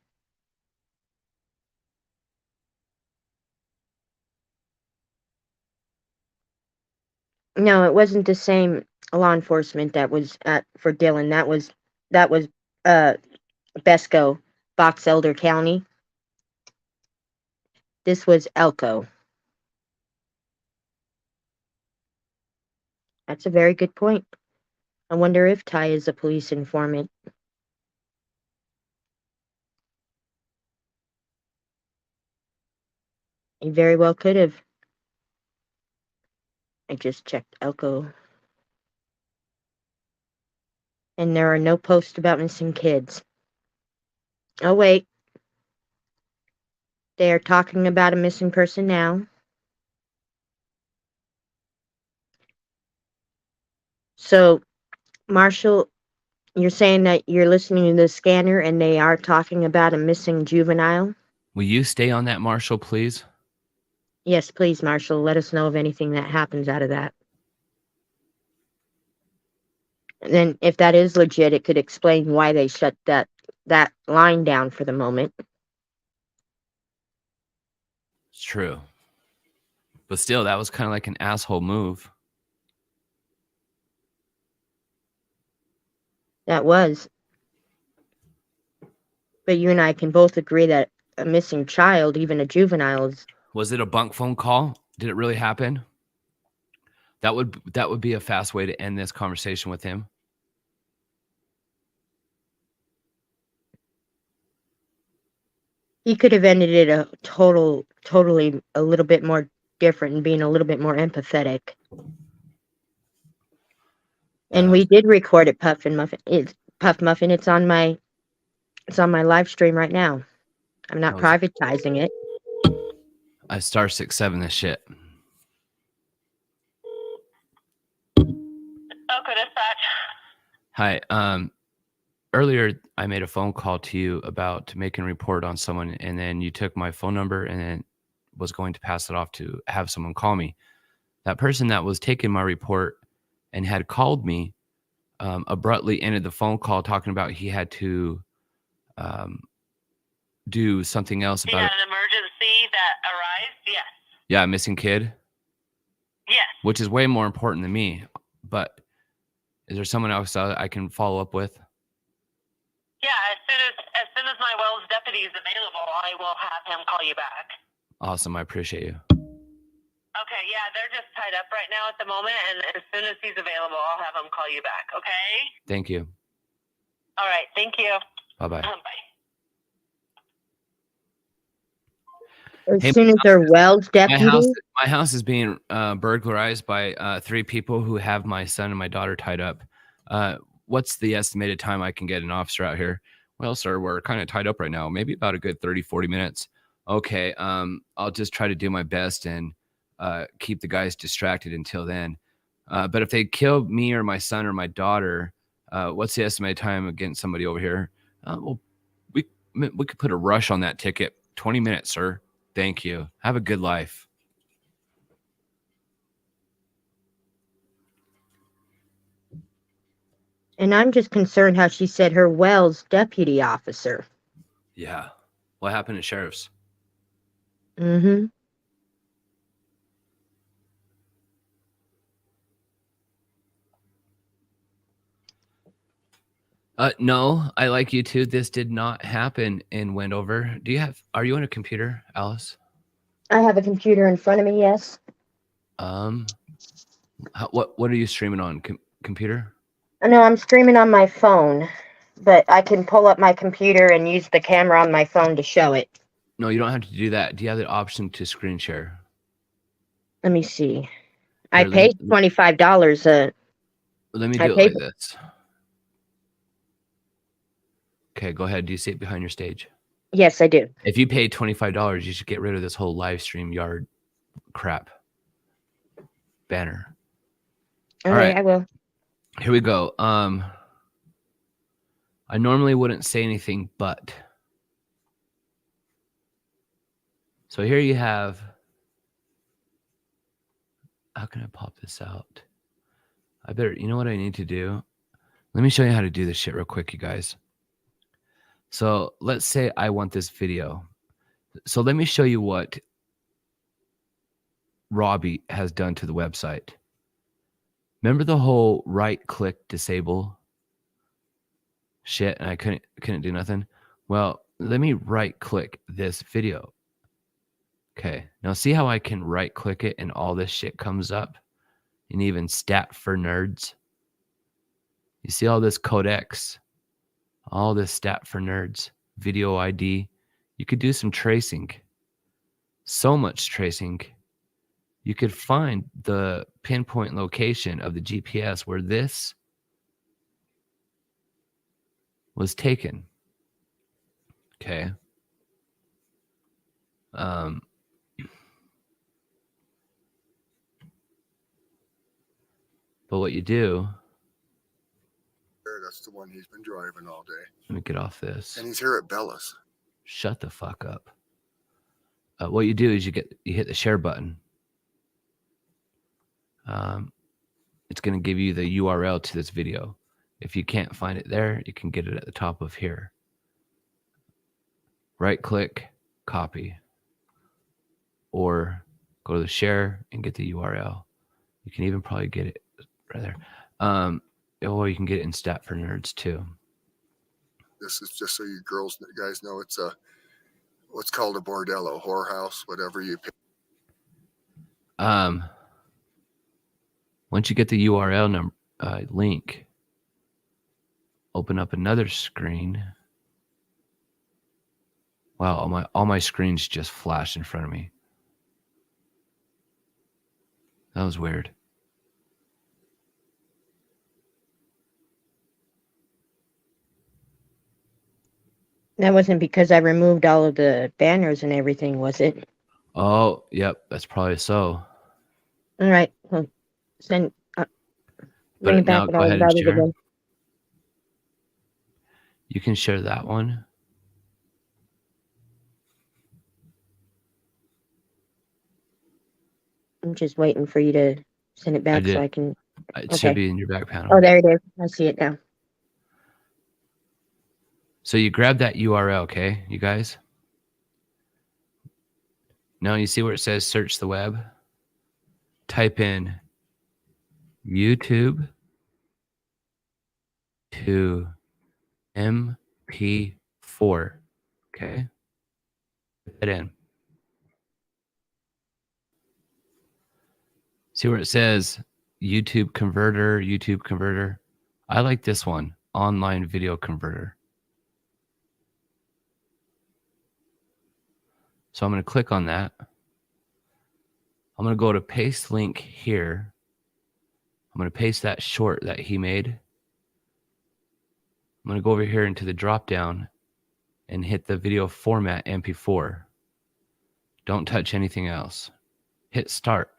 No, it wasn't the same law enforcement that was for Dylan. That was Besco, Box Elder County. This was Elko. That's a very good point. I wonder if Ty is a police informant. He very well could have. I just checked Elko. And there are no posts about missing kids. Oh, wait. They are talking about a missing person now. So, Marshall, you're saying that you're listening to the scanner and they are talking about a missing juvenile? Will you stay on that, Marshall, please? Yes, please, Marshall. Let us know of anything that happens out of that. And then, if that is legit, it could explain why they shut that line down for the moment. It's true. But still, that was kind of like an asshole move. That was. But you and I can both agree that a missing child, even a juvenile, is... Was it a bunk phone call? Did it really happen? That would be a fast way to end this conversation with him. He could have ended it totally a little bit more different and being a little bit more empathetic. And we did record it, Puff Muffin. It's on my live stream right now. I'm not privatizing it. I *67 this shit. Okay, dispatch. Hi. Earlier I made a phone call to you about making a report on someone, and then you took my phone number and then was going to pass it off to have someone call me. That person that was taking my report and had called me abruptly ended the phone call talking about he had to do something else about an emergency that arised? Yes. Yeah, a missing kid. Yes. Which is way more important than me. But is there someone else I can follow up with? Yeah, as soon as my Wells deputy is available, I will have him call you back. Awesome, I appreciate you. Okay, yeah, they're just tied up right now at the moment, and as soon as he's available, I'll have him call you back, okay? Thank you. All right, thank you. Bye-bye. Bye. As soon as they're Wells deputy? My house is being burglarized by 3 people who have my son and my daughter tied up. What's the estimated time I can get an officer out here? Well, sir, we're kind of tied up right now. Maybe about a good 30, 40 minutes. Okay, I'll just try to do my best and keep the guys distracted until then. But if they kill me or my son or my daughter, what's the estimated time of getting somebody over here? Well, we could put a rush on that ticket. 20 minutes, sir. Thank you. Have a good life. And I'm just concerned how she said her Wells deputy officer. Yeah. What happened at sheriff's? Mm-hmm. No, I like you too. This did not happen in Wendover. Are you on a computer, Alice? I have a computer in front of me, yes. What are you streaming on? Computer? No, I'm streaming on my phone, but I can pull up my computer and use the camera on my phone to show it. No, you don't have to do that. Do you have the option to screen share? Let me see. I Here, paid $25. Let me I do it paid. like this. Okay, go ahead. Do you see it behind your stage? Yes, I do. If you pay $25, you should get rid of this whole live stream yard crap banner. All All right, right, I will. here we go. I normally wouldn't say anything, but so here you have. How can I pop this out? You know what I need to do? Let me show you how to do this shit real quick, you guys. So let's say I want this video. So let me show you what Robbie has done to the website. Remember the whole right click disable shit, and I couldn't do nothing? Well, let me right click this video. Okay, now see how I can right click it and all this shit comes up? And even stat for nerds. You see all this codecs, all this stat for nerds, video ID. You could do some tracing. So much tracing. You could find the pinpoint location of the GPS where this was taken. Okay. But what you do, That's the one he's been driving all day. let me get off this. And he's here at Bella's. Shut the fuck up. What you do is you hit the share button. It's going to give you the URL to this video. If you can't find it there, you can get it at the top of here. Right click, copy, or go to the share and get the URL. You can even probably get it right there. Or you can get it in Stat for Nerds too. This is just so you guys know it's what's called a bordello, whorehouse, whatever you pick. Once you get the URL link, open up another screen. Wow, all my screens just flashed in front of me. That was weird. That wasn't because I removed all of the banners and everything, was it? Oh, yep, that's probably so. All right. Well, bring it back now and go I'll ahead and invite it share. again. You can share that one. I'm just waiting for you to send it back so I can. It Okay. should be in your back panel. Oh, there it is. I see it now. So you grab that URL, okay, you guys? Now you see where it says search the web? Type in YouTube to MP4, okay? Put that in. See where it says YouTube converter? I like this one, online video converter. So I'm going to click on that. I'm going to go to paste link here. I'm going to paste that short that he made. I'm going to go over here into the drop down and hit the video format MP4. Don't touch anything else. Hit start.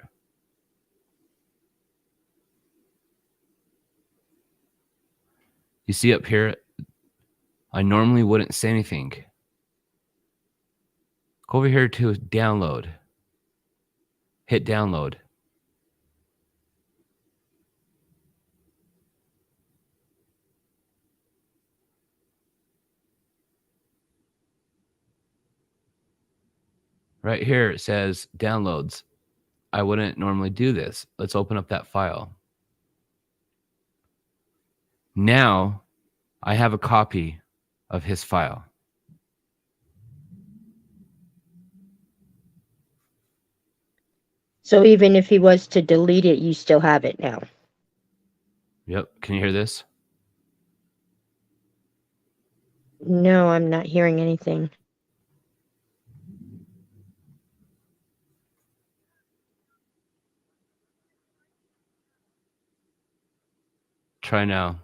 You see up here, I normally wouldn't say anything. Go over here to download. Hit download. Right here it says downloads. I wouldn't normally do this. Let's open up that file. Now I have a copy of his file. So even if he was to delete it, you still have it now. Yep. Can you hear this? No, I'm not hearing anything. Try now.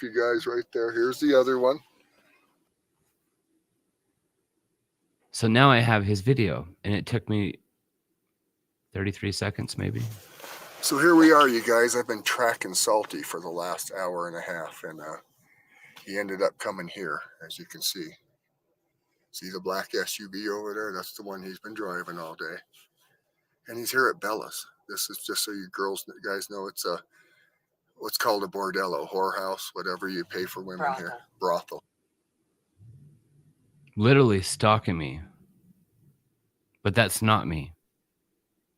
You guys right there. Here's the other one. So now I have his video, and it took me 33 seconds maybe. So here we are, you guys. I've been tracking Salty for the last hour and a half, and he ended up coming here, as you can see. See the black SUV over there? That's the one he's been driving all day. And he's here at Bella's. This is just so you guys know, it's a what's called a bordello, whorehouse, whatever you pay for women here. Brothel. Literally stalking me. But that's not me.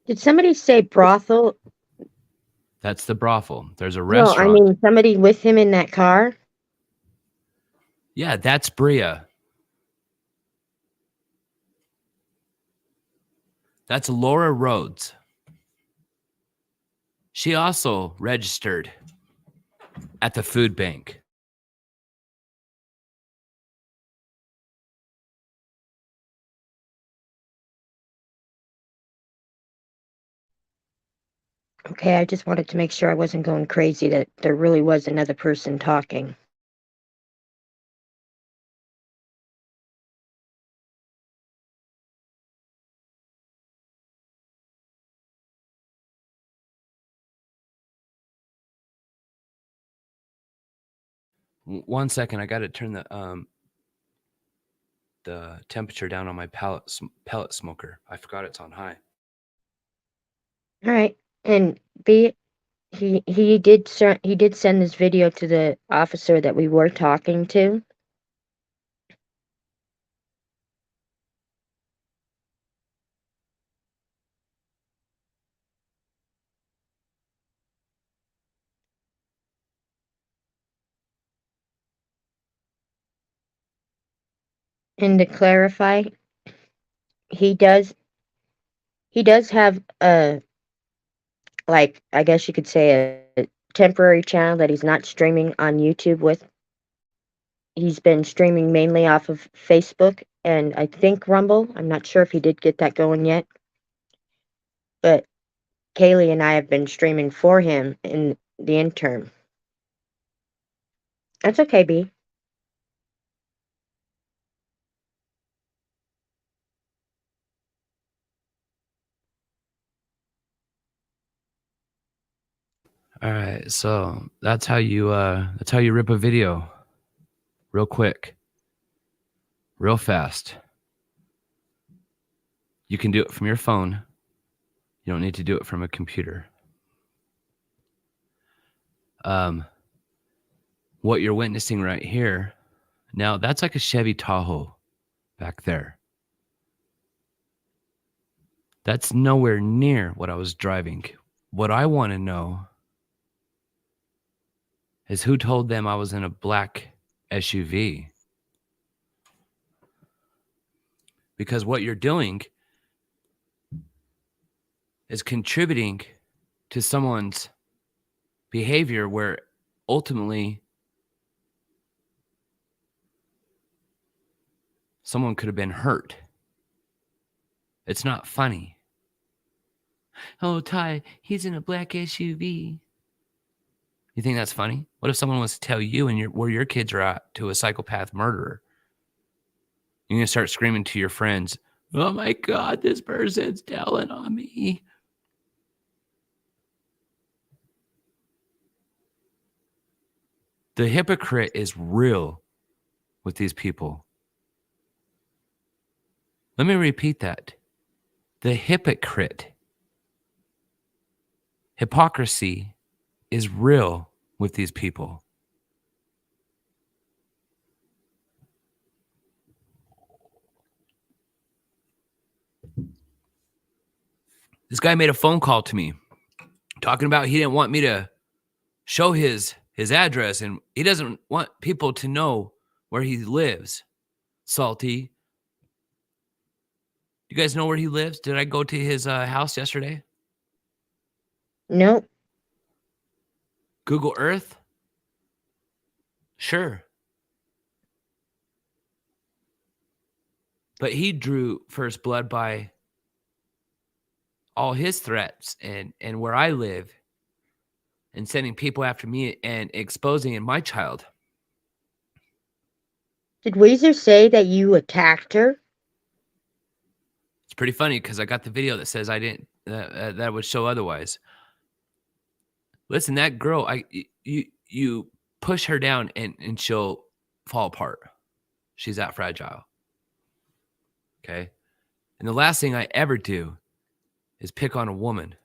Did somebody say brothel? That's the brothel. There's a No, restaurant. I mean somebody with him in that car. Yeah, that's Bria. That's Laura Rhodes. She also registered at the food bank. Okay, I just wanted to make sure I wasn't going crazy, that there really was another person talking. One second, I got to turn the temperature down on my pellet smoker. I forgot it's on high. All right, and B, he did send this video to the officer that we were talking to. And to clarify, he does have a, like, I guess you could say a temporary channel that he's not streaming on YouTube with. He's been streaming mainly off of Facebook and I think Rumble. I'm not sure if he did get that going yet. But Kaylee and I have been streaming for him in the interim. That's okay, B. All right, so that's how you rip a video real quick, real fast. You can do it from your phone. You don't need to do it from a computer. What you're witnessing right here, now that's like a Chevy Tahoe back there. That's nowhere near what I was driving. What I want to know is who told them I was in a black SUV. Because what you're doing is contributing to someone's behavior where ultimately someone could have been hurt. It's not funny. Oh, Ty, he's in a black SUV. You think that's funny? What if someone was to tell you and where your kids are at to a psychopath murderer? You're going to start screaming to your friends, oh my God, this person's telling on me. The hypocrite is real with these people. Let me repeat that. The hypocrite. Hypocrisy is real with these people. This guy made a phone call to me talking about he didn't want me to show his address, and he doesn't want people to know where he lives. Salty. You guys know where he lives? Did I go to his house yesterday? Nope. Google Earth? Sure. But he drew first blood by all his threats and where I live and sending people after me and exposing my child. Did Weezer say that you attacked her? It's pretty funny because I got the video that says I didn't, that would show otherwise. Listen, that girl, you push her down and she'll fall apart. She's that fragile. Okay. And the last thing I ever do is pick on a woman.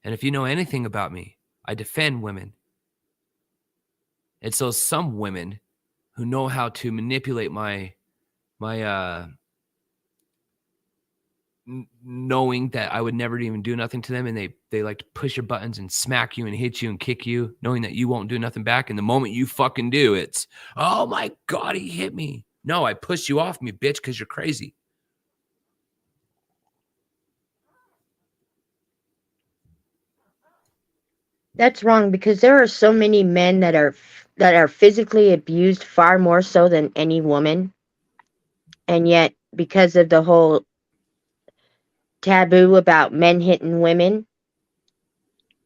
And if you know anything about me, I defend women. It's those some women who know how to manipulate my knowing that I would never even do nothing to them, and they like to push your buttons and smack you and hit you and kick you, knowing that you won't do nothing back. And the moment you fucking do, it's, oh my God, he hit me. No, I push you off me, bitch, because you're crazy. That's wrong, because there are so many men that are physically abused far more so than any woman. And yet, because of the whole taboo about men hitting women,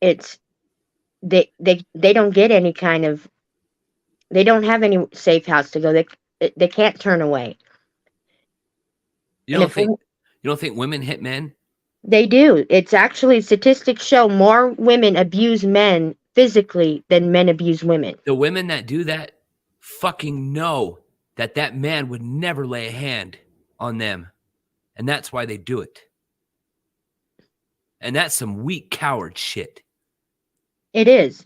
it's they don't get any kind of, they don't have any safe house to go. They can't turn away. You don't think women hit men? They do. It's actually, statistics show more women abuse men physically than men abuse women. The women that do that fucking know that man would never lay a hand on them. And that's why they do it. And that's some weak coward shit. It is.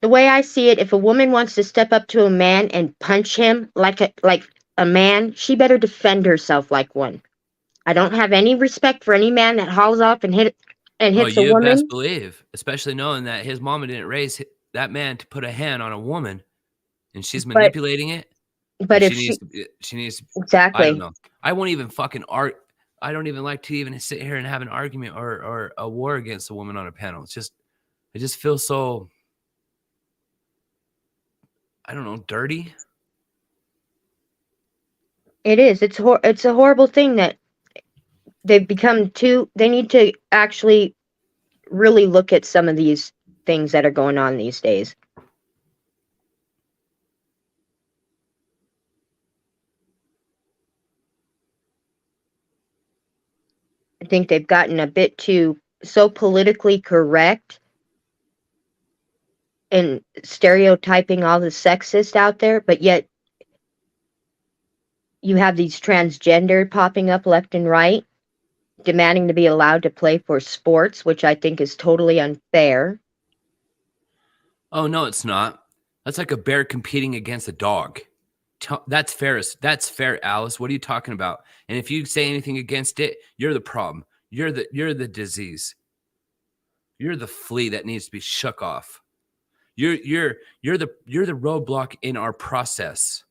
The way I see it, if a woman wants to step up to a man and punch him like a man, she better defend herself like one. I don't have any respect for any man that hauls off and hits a woman. Best believe, especially knowing that his mama didn't raise that man to put a hand on a woman, and she's manipulating it. But if she needs exactly, I don't know. I won't even fucking I don't even like to even sit here and have an argument or a war against a woman on a panel. It's just, I just feel so, I don't know, dirty. It is. It's a horrible thing that they've become too. They need to actually really look at some of these things that are going on these days. I think they've gotten a bit too so politically correct and stereotyping all the sexist out there, but yet you have these transgender popping up left and right, demanding to be allowed to play for sports, which I think is totally unfair. Oh, no, it's not. That's like a bear competing against a dog. That's fair. That's fair, Alice. What are you talking about? And if you say anything against it, you're the problem. You're the disease. You're the flea that needs to be shook off. You're the roadblock in our process.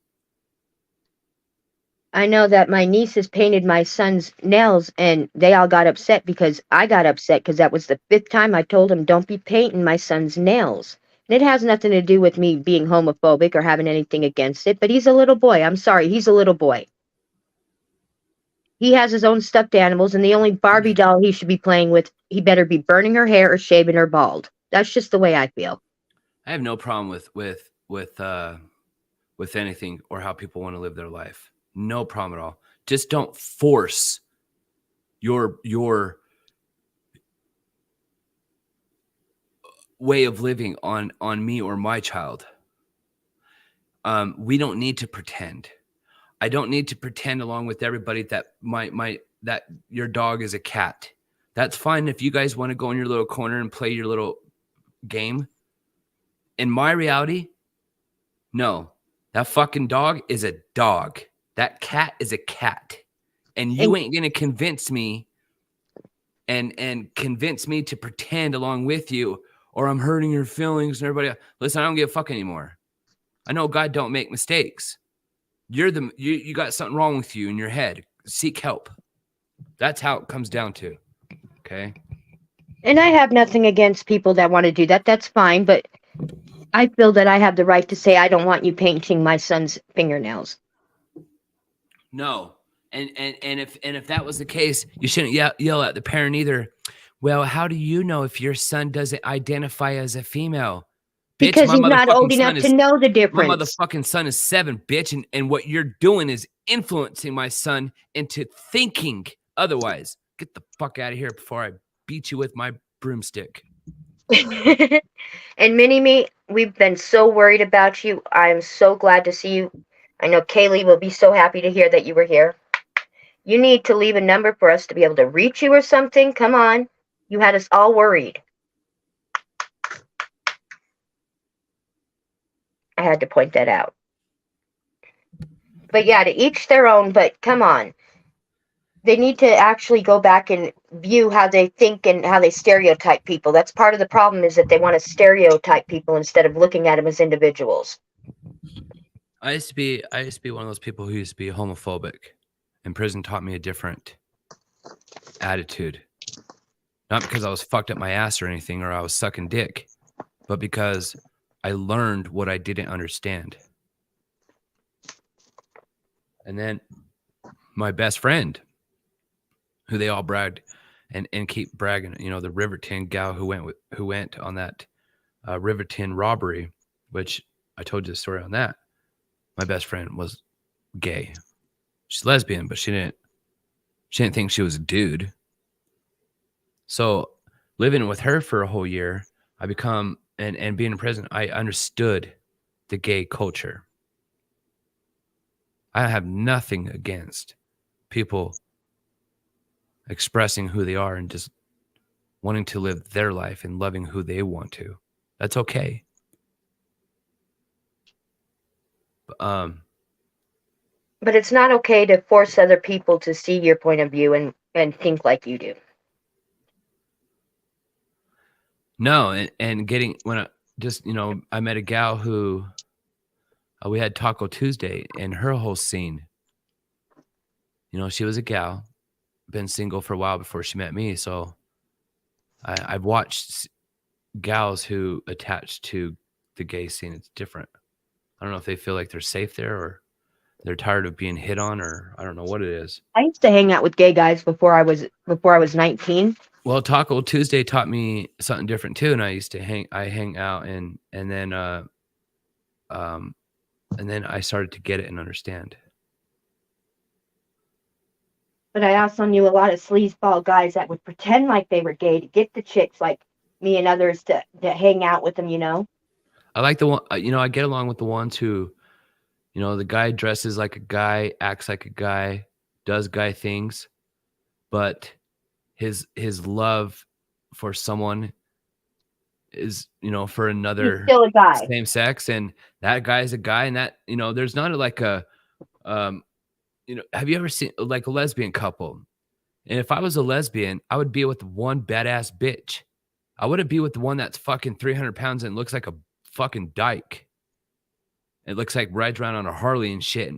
I know that my nieces painted my son's nails, and they all got upset because I got upset because that was the 5th time I told them don't be painting my son's nails. And it has nothing to do with me being homophobic or having anything against it, but he's a little boy. I'm sorry, he's a little boy. He has his own stuffed animals, and the only Barbie doll he should be playing with, he better be burning her hair or shaving her bald. That's just the way I feel. I have no problem with anything or how people want to live their life. No problem at all. Just don't force your way of living on me or my child. We don't need to pretend. I don't need to pretend along with everybody that that your dog is a cat. That's fine if you guys want to go in your little corner and play your little game. In my reality, no. That fucking dog is a dog. That cat is a cat. And you ain't going to convince me and convince me to pretend along with you, or I'm hurting your feelings and everybody else. Listen, I don't give a fuck anymore. I know God don't make mistakes. You got something wrong with you in your head. Seek help. That's how it comes down to. Okay. And I have nothing against people that want to do that. That's fine. But I feel that I have the right to say I don't want you painting my son's fingernails. No. And if that was the case, you shouldn't yell at the parent either. Well, how do you know if your son doesn't identify as a female? Because bitch, he's not old enough to know the my difference. motherfucking son is 7, bitch. And what you're doing is influencing my son into thinking otherwise. Get the fuck out of here before I beat you with my broomstick. And Mini-Me, we've been so worried about you. I'm so glad to see you. I know Kaylee will be so happy to hear that you were here. You need to leave a number for us to be able to reach you or something. Come on. You had us all worried. I had to point that out. But yeah, to each their own, but come on. They need to actually go back and view how they think and how they stereotype people. That's part of the problem, is that they want to stereotype people instead of looking at them as individuals. I used to be one of those people who used to be homophobic, and prison taught me a different attitude. Not because I was fucked up my ass or anything, or I was sucking dick, but because I learned what I didn't understand. And then my best friend, who they all bragged and keep bragging, you know, the Riverton gal who went on that Riverton robbery, which I told you the story on that. My best friend was gay. She's lesbian, but she didn't think she was a dude. So living with her for a whole year, I become and being in prison, I understood the gay culture. I have nothing against people expressing who they are and just wanting to live their life and loving who they want to. That's okay. But it's not okay to force other people to see your point of view and think like you do. No, and getting when I just, you know, I met a gal who we had Taco Tuesday, and her whole scene, you know, she was a gal, been single for a while before she met me. So I've watched gals who attach to the gay scene. It's different. I don't know if they feel like they're safe there, or they're tired of being hit on, or I don't know what it is. I used to hang out with gay guys before I was 19. Well, Taco Tuesday taught me something different too, and I used to hang out and then I started to get it and understand. But I also knew a lot of sleazeball guys that would pretend like they were gay to get the chicks like me and others to hang out with them, you know? I like the one, you know, I get along with the ones who, you know, the guy dresses like a guy, acts like a guy, does guy things, but his love for someone is, you know, for another He's still a guy. Same sex, and that guy's a guy, and that, you know, there's not like a you know, have you ever seen like a lesbian couple? And if I was a lesbian, I would be with one badass bitch. I wouldn't be with the one that's fucking 300 pounds and looks like a fucking dyke. It looks like rides around on a Harley and shit,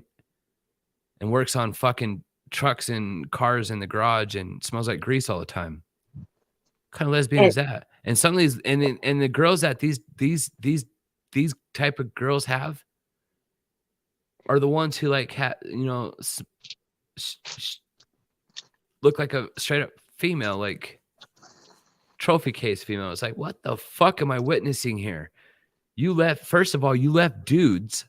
and works on fucking trucks and cars in the garage and smells like grease all the time. What kind of lesbian is that? And some of these, and the girls that these type of girls have are the ones who like you know, look like a straight up female, like trophy case female. It's like, what the fuck am I witnessing here? You left, first of all, you left dudes.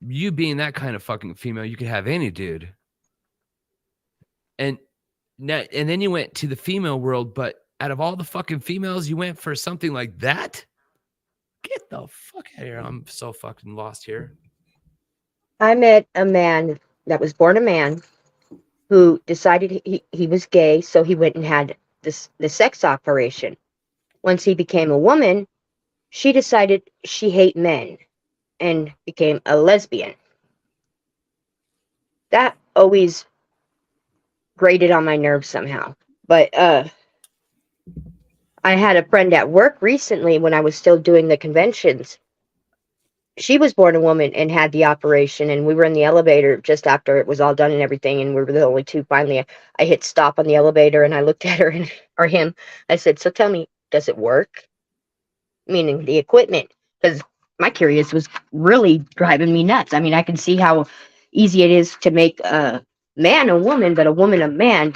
You being that kind of fucking female, you could have any dude. And then you went to the female world, but out of all the fucking females, you went for something like that? Get the fuck out of here. I'm so fucking lost here. I met a man that was born a man who decided he was gay, so he went and had the sex operation. Once he became a woman, she decided she hated men and became a lesbian. That always grated on my nerves somehow. But I had a friend at work recently when I was still doing the conventions. She was born a woman and had the operation, and we were in the elevator just after it was all done and everything, and we were the only two. Finally, I hit stop on the elevator, and I looked at her and or him. I said, "So tell me, does it work?" Meaning the equipment, because my curious was really driving me nuts. I mean, I can see how easy it is to make a man a woman, but a woman a man.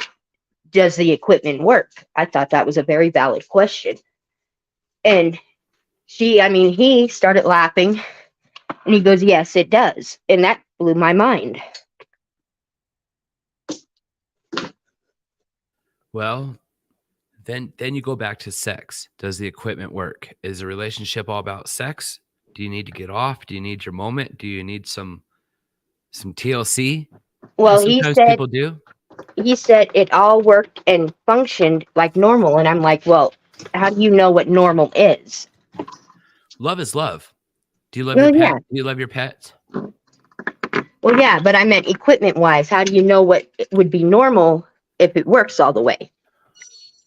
Does the equipment work? I thought that was a very valid question. And he started laughing and he goes, "Yes, it does." And that blew my mind. Well, then you go back to sex. Does the equipment work? Is the relationship all about sex? Do you need to get off? Do you need your moment? Do you need some TLC? Well, Sometimes people do. He said it all worked and functioned like normal. And I'm like, well, how do you know what normal is? Love is love. Do you love your pet? Yeah. Do you love your pets? Well, yeah, but I meant equipment wise. How do you know what would be normal if it works all the way?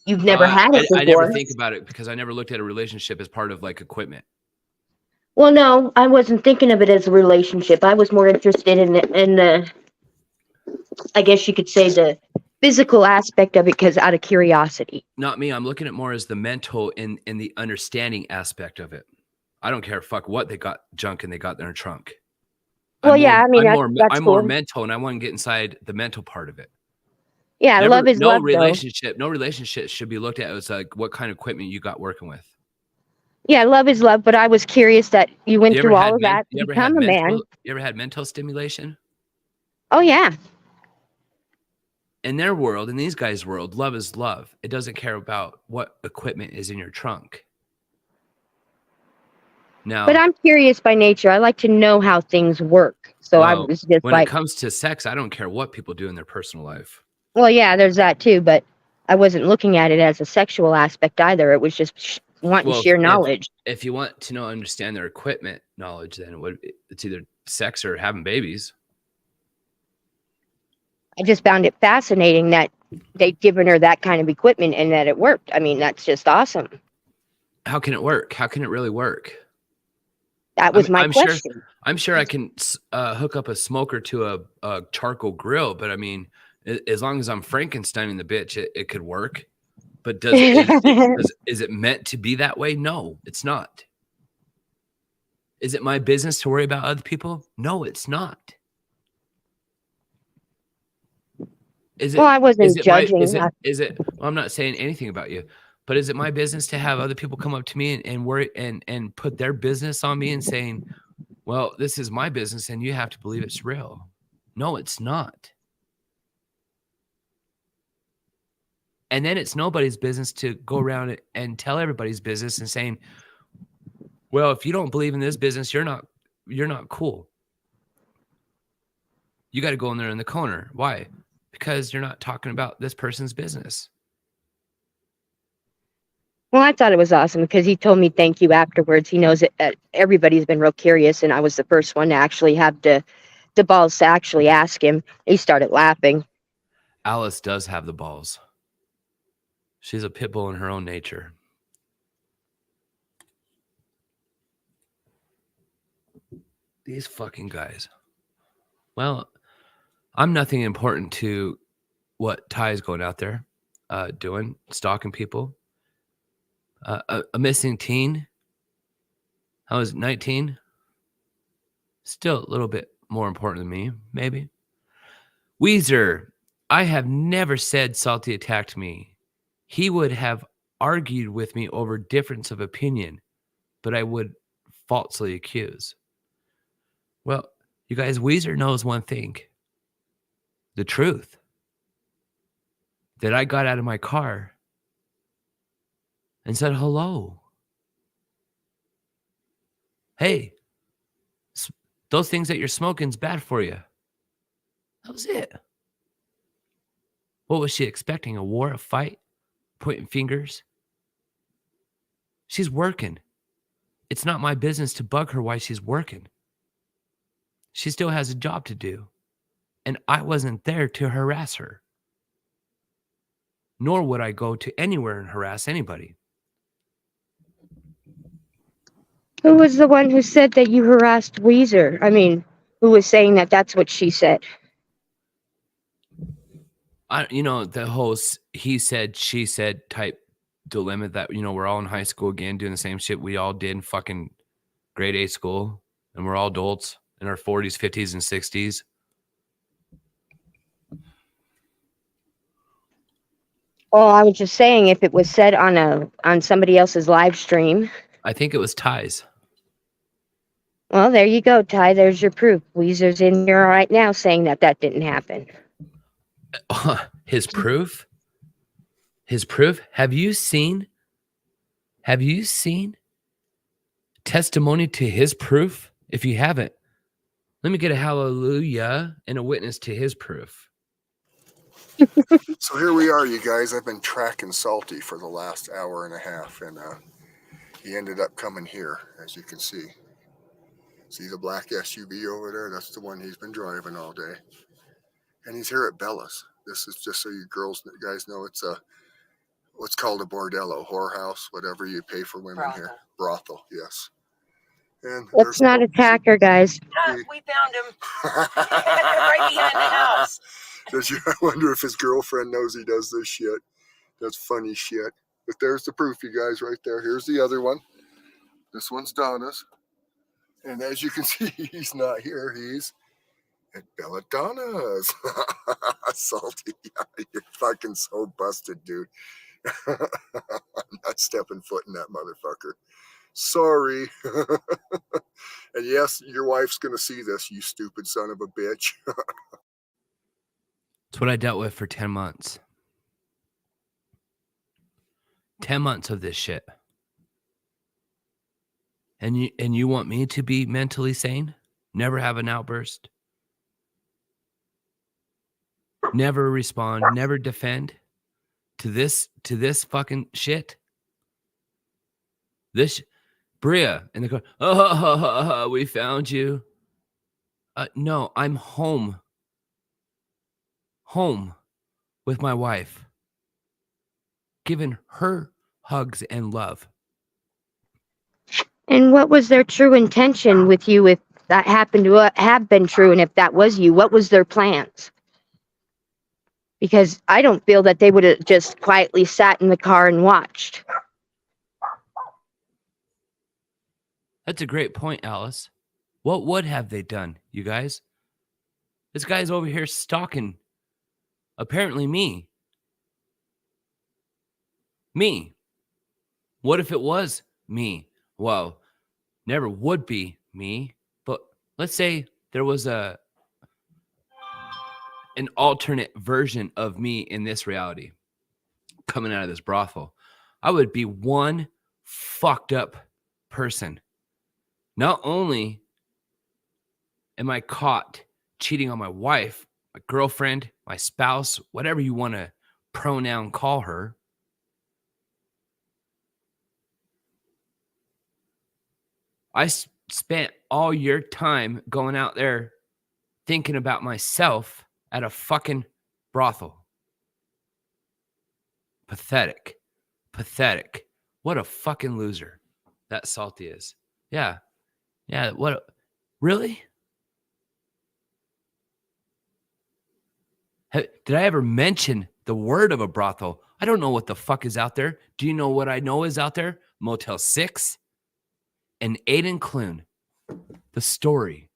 You've never had it before. I never think about it because I never looked at a relationship as part of like equipment. Well, no, I wasn't thinking of it as a relationship. I was more interested in the I guess you could say the physical aspect of it, because out of curiosity. Not me. I'm looking at more as the mental and the understanding aspect of it. I don't care fuck what they got junk and they got in their trunk. Well, I'm that's more cool. mental, and I want to get inside the mental part of it. Yeah, love is love. No relationship should be looked at as like what kind of equipment you got working with. Yeah, love is love, but I was curious that you went through all of that to become a man. You ever had mental stimulation? Oh, yeah. In their world, in these guys' world, love is love. It doesn't care about what equipment is in your trunk. Now, but I'm curious by nature. I like to know how things work. So I was just when it comes to sex, I don't care what people do in their personal life. Well, yeah, there's that too, but I wasn't looking at it as a sexual aspect either. It was just wanting sheer knowledge. If you want to understand their equipment knowledge, then it's either sex or having babies. I just found it fascinating that they'd given her that kind of equipment and that it worked. I mean, that's just awesome. How can it work? How can it really work? That was my question. I'm sure I can hook up a smoker to a charcoal grill, but I mean, as long as I'm Frankensteining the bitch, it could work. But is it meant to be that way? No, it's not. Is it my business to worry about other people? No, it's not. I wasn't judging. Well, I'm not saying anything about you, but is it my business to have other people come up to me and worry and put their business on me and saying, well, this is my business and you have to believe it's real? No, it's not. And then it's nobody's business to go around and tell everybody's business and saying, well, if you don't believe in this business, you're not cool. You got to go in there in the corner. Why? Because you're not talking about this person's business. Well, I thought it was awesome because he told me thank you afterwards. He knows that everybody's been real curious, and I was the first one to actually have the balls to actually ask him. He started laughing. Alice does have the balls. She's a pit bull in her own nature. These fucking guys. Well, I'm nothing important to what Ty's going out there doing, stalking people. A missing teen. I was 19. Still a little bit more important than me, maybe. Weezer, I have never said Salty attacked me. He would have argued with me over difference of opinion, but I would falsely accuse. Well, you guys, Weezer knows one thing. The truth. That I got out of my car and said hello. Hey, those things that you're smoking's bad for you. That was it. What was she expecting? A war, a fight? Pointing fingers? She's working. It's not my business to bug her while she's working. She still has a job to do. And I wasn't there to harass her. nor would I go to anywhere and harass anybody. Who was the one who said that you harassed Weezer? I mean, who was saying that that's what she said? The whole he said, she said type dilemma that, we're all in high school again doing the same shit we all did in fucking grade A school. And we're all adults in our 40s, 50s, and 60s. Well, I was just saying if it was said on somebody else's live stream. I think it was Ty's. Well, there you go, Ty. There's your proof. Weezer's in here right now saying that didn't happen. His proof? His proof? Have you seen testimony to his proof? If you haven't, let me get a hallelujah and a witness to his proof. So here we are, you guys. I've been tracking Salty for the last hour and a half, and he ended up coming here, as you can see. See the black SUV over there? That's the one he's been driving all day. And he's here at Bella's. This is just so you guys know, it's what's called a bordello, whorehouse, whatever you pay for women here. Brothel, yes. And let's not attack her, guys. We found him right behind the house. I wonder if his girlfriend knows he does this shit. That's funny shit. But there's the proof, you guys, right there. Here's the other one. This one's Donna's. And as you can see, he's not here. He's at Belladonna's. Salty. Yeah, you're fucking so busted, dude. I'm not stepping foot in that motherfucker. Sorry. And yes, your wife's going to see this, you stupid son of a bitch. It's what I dealt with for 10 months. 10 months of this shit. And you want me to be mentally sane? Never have an outburst? Never respond, never defend to this fucking shit? This Bria in the car, oh, we found you. No, I'm home with my wife, giving her hugs and love. And what was their true intention with you if that happened to have been true, and if that was you, what was their plans? Because I don't feel that they would have just quietly sat in the car and watched. That's a great point, Alice. What would have they done, you guys? This guy's over here stalking, apparently, me. Me. What if it was me? Well, never would be me, but let's say there was an alternate version of me in this reality coming out of this brothel. I would be one fucked up person. Not only am I caught cheating on my wife, my girlfriend, my spouse, whatever you want to pronoun call her, I spent all your time going out there thinking about myself at a fucking brothel. Pathetic. Pathetic. What a fucking loser that Salty is. Yeah. Yeah. What? Really? Did I ever mention the word of a brothel? I don't know what the fuck is out there. Do you know what I know is out there? Motel 6 and Aiden Clune. The story.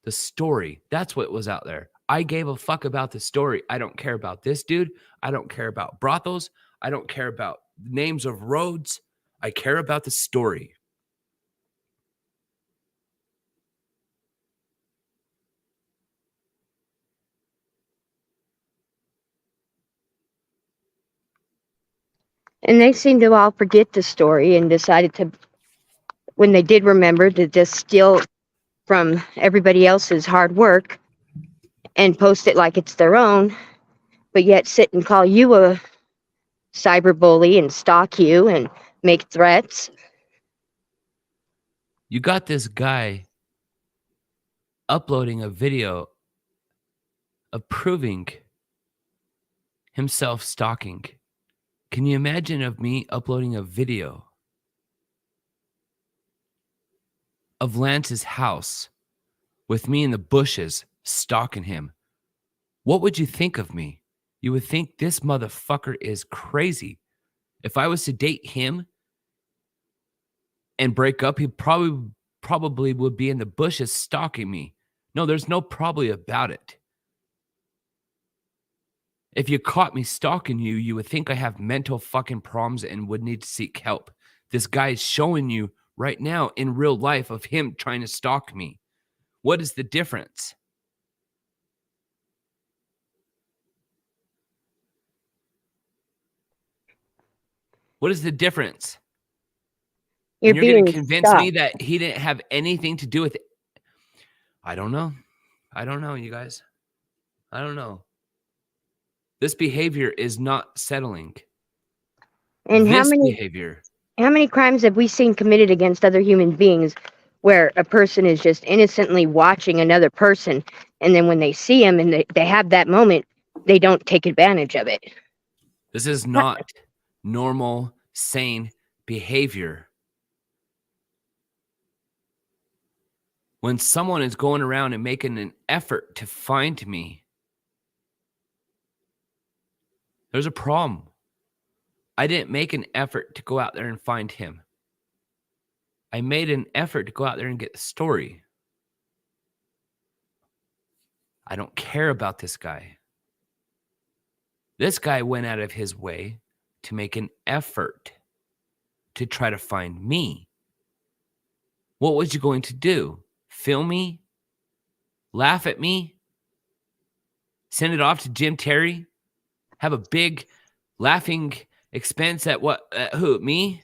The story. That's what was out there. I gave a fuck about the story. I don't care about this dude. I don't care about brothels. I don't care about names of roads. I care about the story. And they seem to all forget the story and decided to, when they did remember, to just steal from everybody else's hard work and post it like it's their own, but yet sit and call you a cyberbully and stalk you and make threats. You got this guy uploading a video of proving himself stalking Can you imagine of me uploading a video of Lance's house with me in the bushes stalking him? What would you think of me? You would think this motherfucker is crazy. If I was to date him and break up, he probably would be in the bushes stalking me. No, there's no probably about it. If you caught me stalking you, you would think I have mental fucking problems and would need to seek help. This guy is showing you right now in real life of him trying to stalk me. What is the difference? What is the difference? You're And you're going to being convince me stalked. that he didn't have anything to do with it. I don't know. I don't know, you guys. I don't know. This behavior is not settling. And This behavior. how many crimes have we seen committed against other human beings where a person is just innocently watching another person, and then when they see him and they have that moment, they don't take advantage of it? This is not normal, sane behavior. When someone is going around and making an effort to find me, there's a problem. I didn't make an effort to go out there and find him. I made an effort to go out there and get the story. I don't care about this guy. This guy went out of his way to make an effort to try to find me. What was you going to do? Film me? Laugh at me? Send it off to Jim Terry? Have a big laughing expense at what? Who? Me?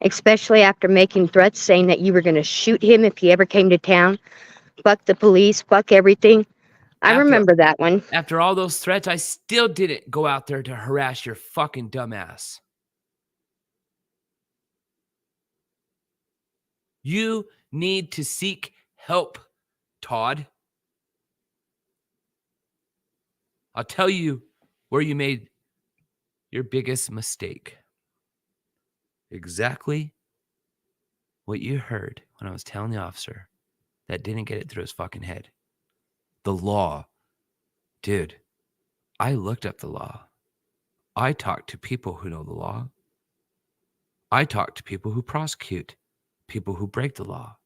Especially after making threats saying that you were going to shoot him if he ever came to town. Fuck the police, fuck everything. I remember that one. After all those threats, I still didn't go out there to harass your fucking dumbass. You need to seek help, Todd. I'll tell you where you made your biggest mistake. Exactly what you heard when I was telling the officer that didn't get it through his fucking head. The law. Dude, I looked up the law. I talked to people who know the law. I talked to people who prosecute, people who break the law.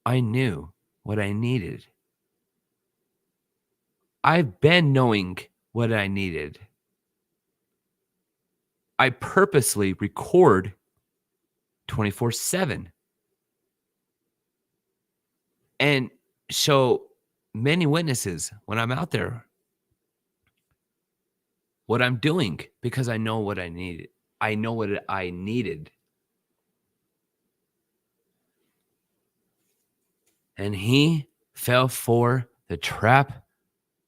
I knew what I needed. I've been knowing what I needed. I purposely record 24/7 and show many witnesses when I'm out there what I'm doing because I know what I needed. I know what I needed. And he fell for the trap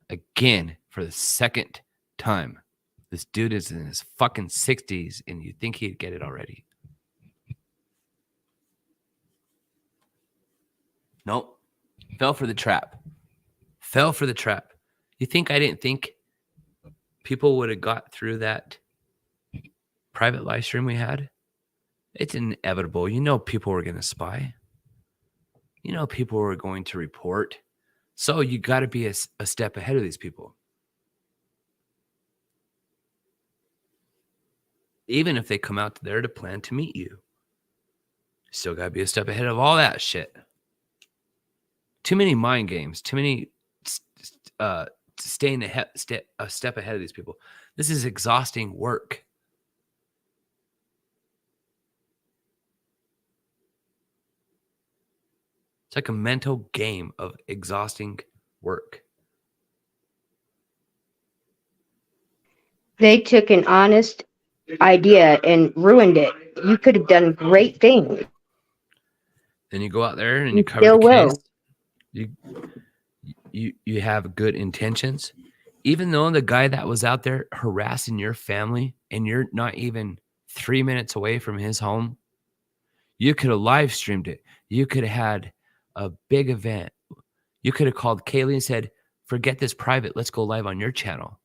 again for the second time. This dude is in his fucking 60s and you think he'd get it already. Nope. Fell for the trap. Fell for the trap. You think I didn't think people would have got through that private live stream we had? It's inevitable. You know people were going to spy. You know people were going to report. So you got to be a step ahead of these people. Even if they come out there to plan to meet you. Still got to be a step ahead of all that shit. Too many mind games. Too many staying a step ahead of these people. This is exhausting work. It's like a mental game of exhausting work. They took an honest idea and ruined it. You could have done great things. Then you go out there and You you cover the still will. case. You have good intentions. Even though the guy that was out there harassing your family and you're not even 3 minutes away from his home, you could have live streamed it. You could have had a big event. You could have called Kaylee and said, forget this private. Let's go live on your channel.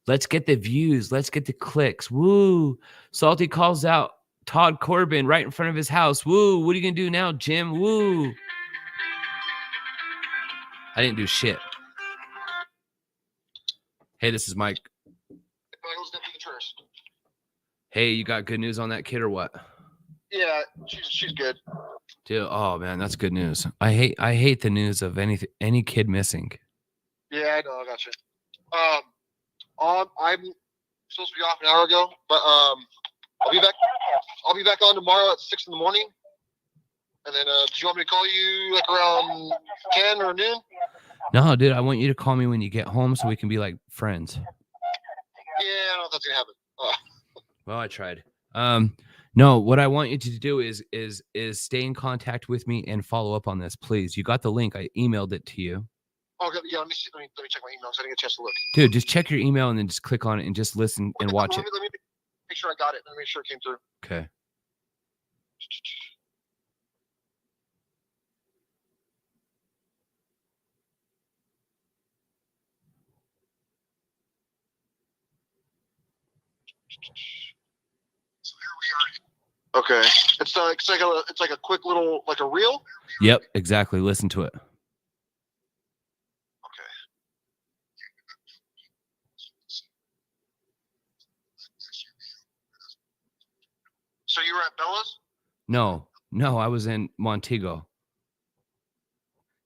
Let's get the views. Let's get the clicks. Woo. Salty calls out Todd Corbin right in front of his house. Woo. What are you going to do now, Jim? Woo. I didn't do shit. Hey, this is Mike. Hey, you got good news on that kid or what? Yeah, she's good. Dude, oh man, that's good news. I hate the news of any kid missing. Yeah, I know. I got you. I'm supposed to be off an hour ago, but I'll be back. I'll be back on tomorrow at 6 in the morning. And then, do you want me to call you like around 10 or noon? No, dude, I want you to call me when you get home so we can be like friends. Yeah, I don't know if that's gonna happen. Well, I tried. No, what I want you to do is stay in contact with me and follow up on this, please. You got the link. I emailed it to you. Okay, yeah. Let me check my email. So I didn't get a chance to look. Dude, just check your email and then just click on it and just listen and watch it. Let me make sure I got it. Let me make sure it came through. Okay. So here we are. Okay, it's like a quick little like a reel. Yep, exactly. Listen to it. Okay. So you were at Bella's? No, I was in Montego.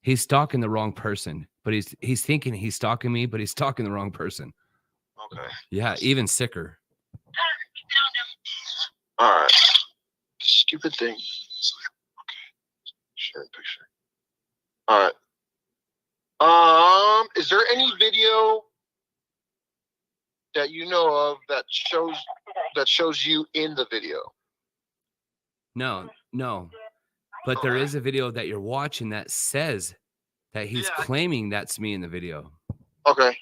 He's stalking the wrong person, but he's thinking he's stalking me, but he's stalking the wrong person. Okay. Yeah, even sicker. All right. Stupid thing. Okay. Share picture. All right. Is there any video that you know of that shows you in the video? No. But there is a video that you're watching that says that he's claiming that's me in the video. Okay.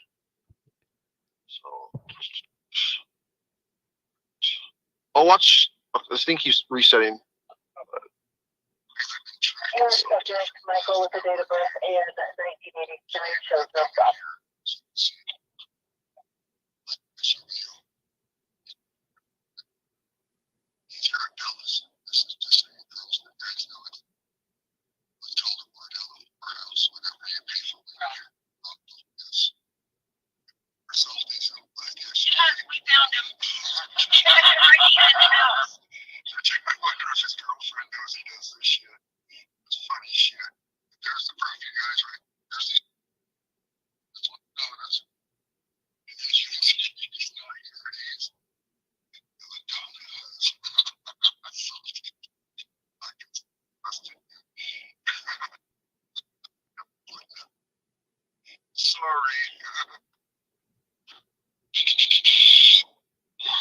So I'll watch. I think he's resetting. Subject Michael with the date of birth and 1989 shows no stuff. We found him. Check my wonder if his girlfriend knows he does this shit. It's funny shit. There's the proof, you guys, right? There's the. That's what donuts. And as you can see, he's not here. He's the donuts. Sorry.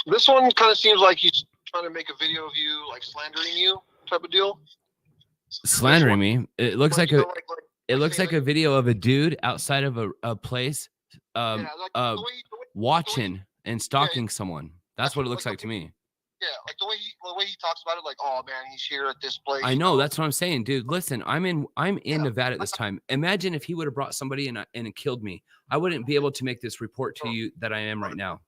This one kind of seems like he's trying to make a video of you, like slandering you, type of deal. Slandering me. It looks like you a know, a video of a dude outside of a place the way watching and stalking someone. That's what it looks like to me. Yeah, like the way he talks about it, like, oh man, he's here at this place. I know, that's what I'm saying, dude. Listen, I'm in Nevada at this time. Imagine if he would have brought somebody in and killed me. I wouldn't be able to make this report to you that I am right now.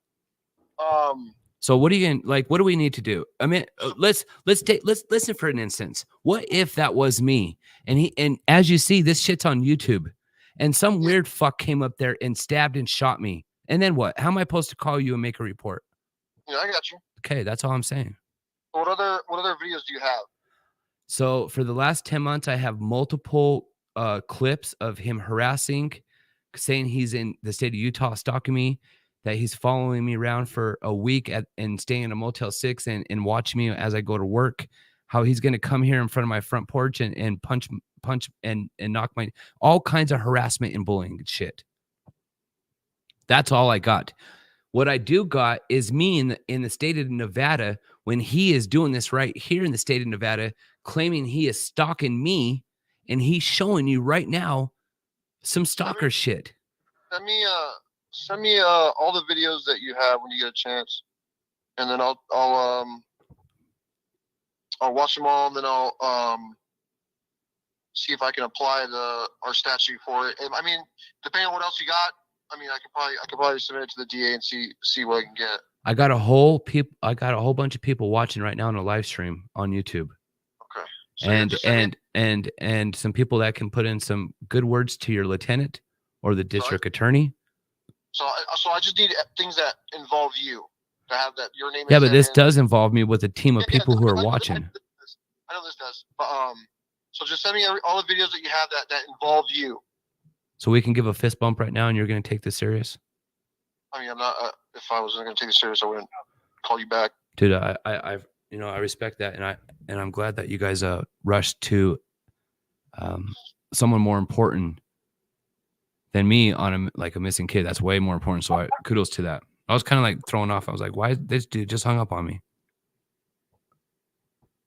So what are you like? What do we need to do? I mean, let's listen for an instance. What if that was me? And as you see, this shit's on YouTube, and some weird fuck came up there and stabbed and shot me. And then what? How am I supposed to call you and make a report? Yeah, I got you. Okay, that's all I'm saying. What other videos do you have? So for the last 10 months, I have multiple clips of him harassing, saying he's in the state of Utah, stalking me, that he's following me around for a week and staying in a Motel 6 and watching me as I go to work, how he's going to come here in front of my front porch and punch and knock my, all kinds of harassment and bullying and shit. That's all I got. What I do got is me in the state of Nevada, when he is doing this right here in the state of Nevada, claiming he is stalking me, and he's showing you right now some stalker shit. Send me all the videos that you have when you get a chance, and then I'll watch them all, and then I'll see if I can apply our statute for it. I mean, depending on what else you got, I mean, I could probably submit it to the DA and see what I can get. I got a whole bunch of people watching right now on a live stream on YouTube. Okay. So yeah, just send me- And some people that can put in some good words to your lieutenant or the district attorney. So I just need things that involve you to have that your name. Yeah, is but this in. does involve me with a team of Yeah, people who are I watching. know this does, but so just send me all the videos that you have that involve you. So we can give a fist bump right now, and you're going to take this serious. I mean, I'm not. If I wasn't going to take it serious, I wouldn't call you back, Dude. I respect that, and I'm glad that you guys rushed to someone more important than me on a missing kid. That's way more important. So kudos to that. I was kind of like thrown off. I was like, why this dude just hung up on me?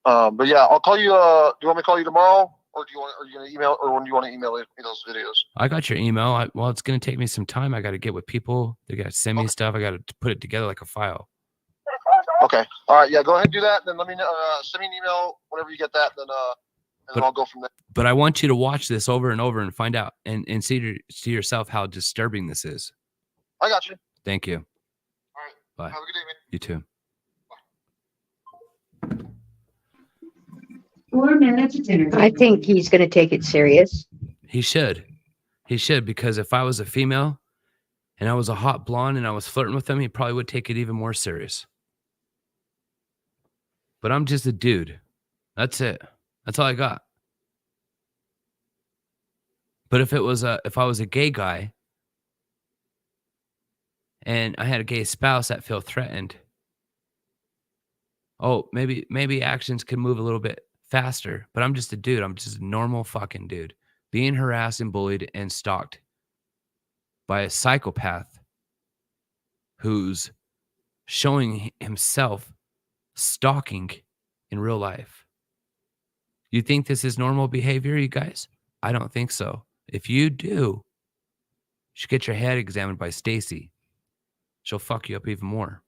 But yeah, I'll call you. Do you want me to call you tomorrow, or are you going to email, or when do you want to email me those videos? I got your email. Well, it's going to take me some time. I got to get with people. They got to send me stuff. I got to put it together like a file. Okay. All right. Yeah. Go ahead and do that. Then let me know. Send me an email whenever you get that. Then I'll go from there. But I want you to watch this over and over and find out and see yourself how disturbing this is. I got you. Thank you. All right. Bye. Have a good day, man. You too. 4 minutes of dinner. I think he's going to take it serious. He should. He should, because if I was a female and I was a hot blonde and I was flirting with him, he probably would take it even more serious. But I'm just a dude. That's it. That's all I got. But if I was a gay guy and I had a gay spouse that felt threatened, maybe actions could move a little bit faster. But I'm just a dude. I'm just a normal fucking dude being harassed and bullied and stalked by a psychopath who's showing himself stalking in real life. You think this is normal behavior, you guys? I don't think so. If you do, you should get your head examined by Stacy. She'll fuck you up even more.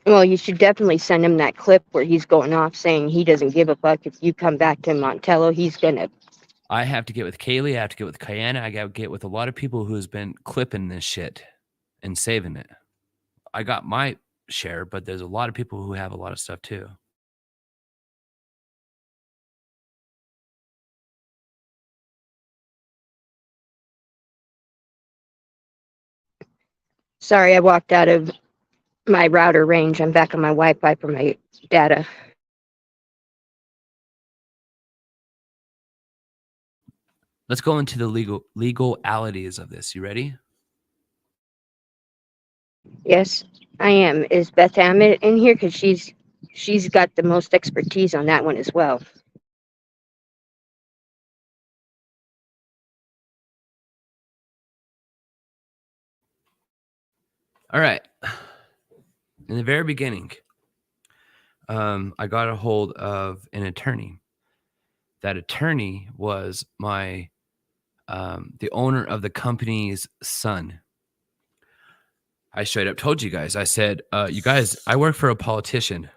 Well, you should definitely send him that clip where he's going off saying he doesn't give a fuck if you come back to Montello. He's going to. I have to get with Kaylee. I have to get with Kayana. I got to get with a lot of people who's been clipping this shit and saving it. I got my share, but there's a lot of people who have a lot of stuff too. Sorry, I walked out of my router range. I'm back on my Wi-Fi for my data. Let's go into the legalities of this. You ready? Yes, I am. Is Beth Ammett in here? Because she's got the most expertise on that one as well. All right. In the very beginning, I got a hold of an attorney. That attorney was the owner of the company's son. I straight up told you guys, I said, you guys, I work for a politician.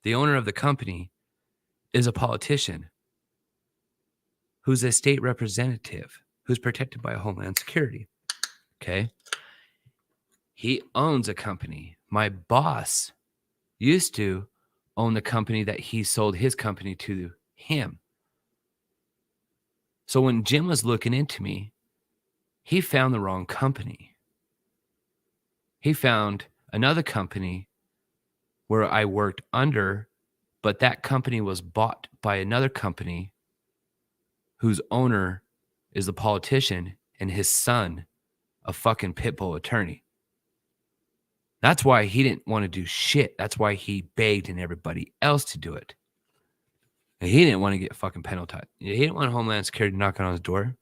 The owner of the company is a politician who's a state representative who's protected by Homeland Security. Okay. He owns a company. My boss used to own the company that he sold his company to him. So when Jim was looking into me, he found the wrong company. He found another company where I worked under, but that company was bought by another company whose owner is the politician and his son, a fucking pit bull attorney. That's why he didn't want to do shit. That's why he begged and everybody else to do it. And he didn't want to get fucking penalized. He didn't want Homeland Security knocking on his door.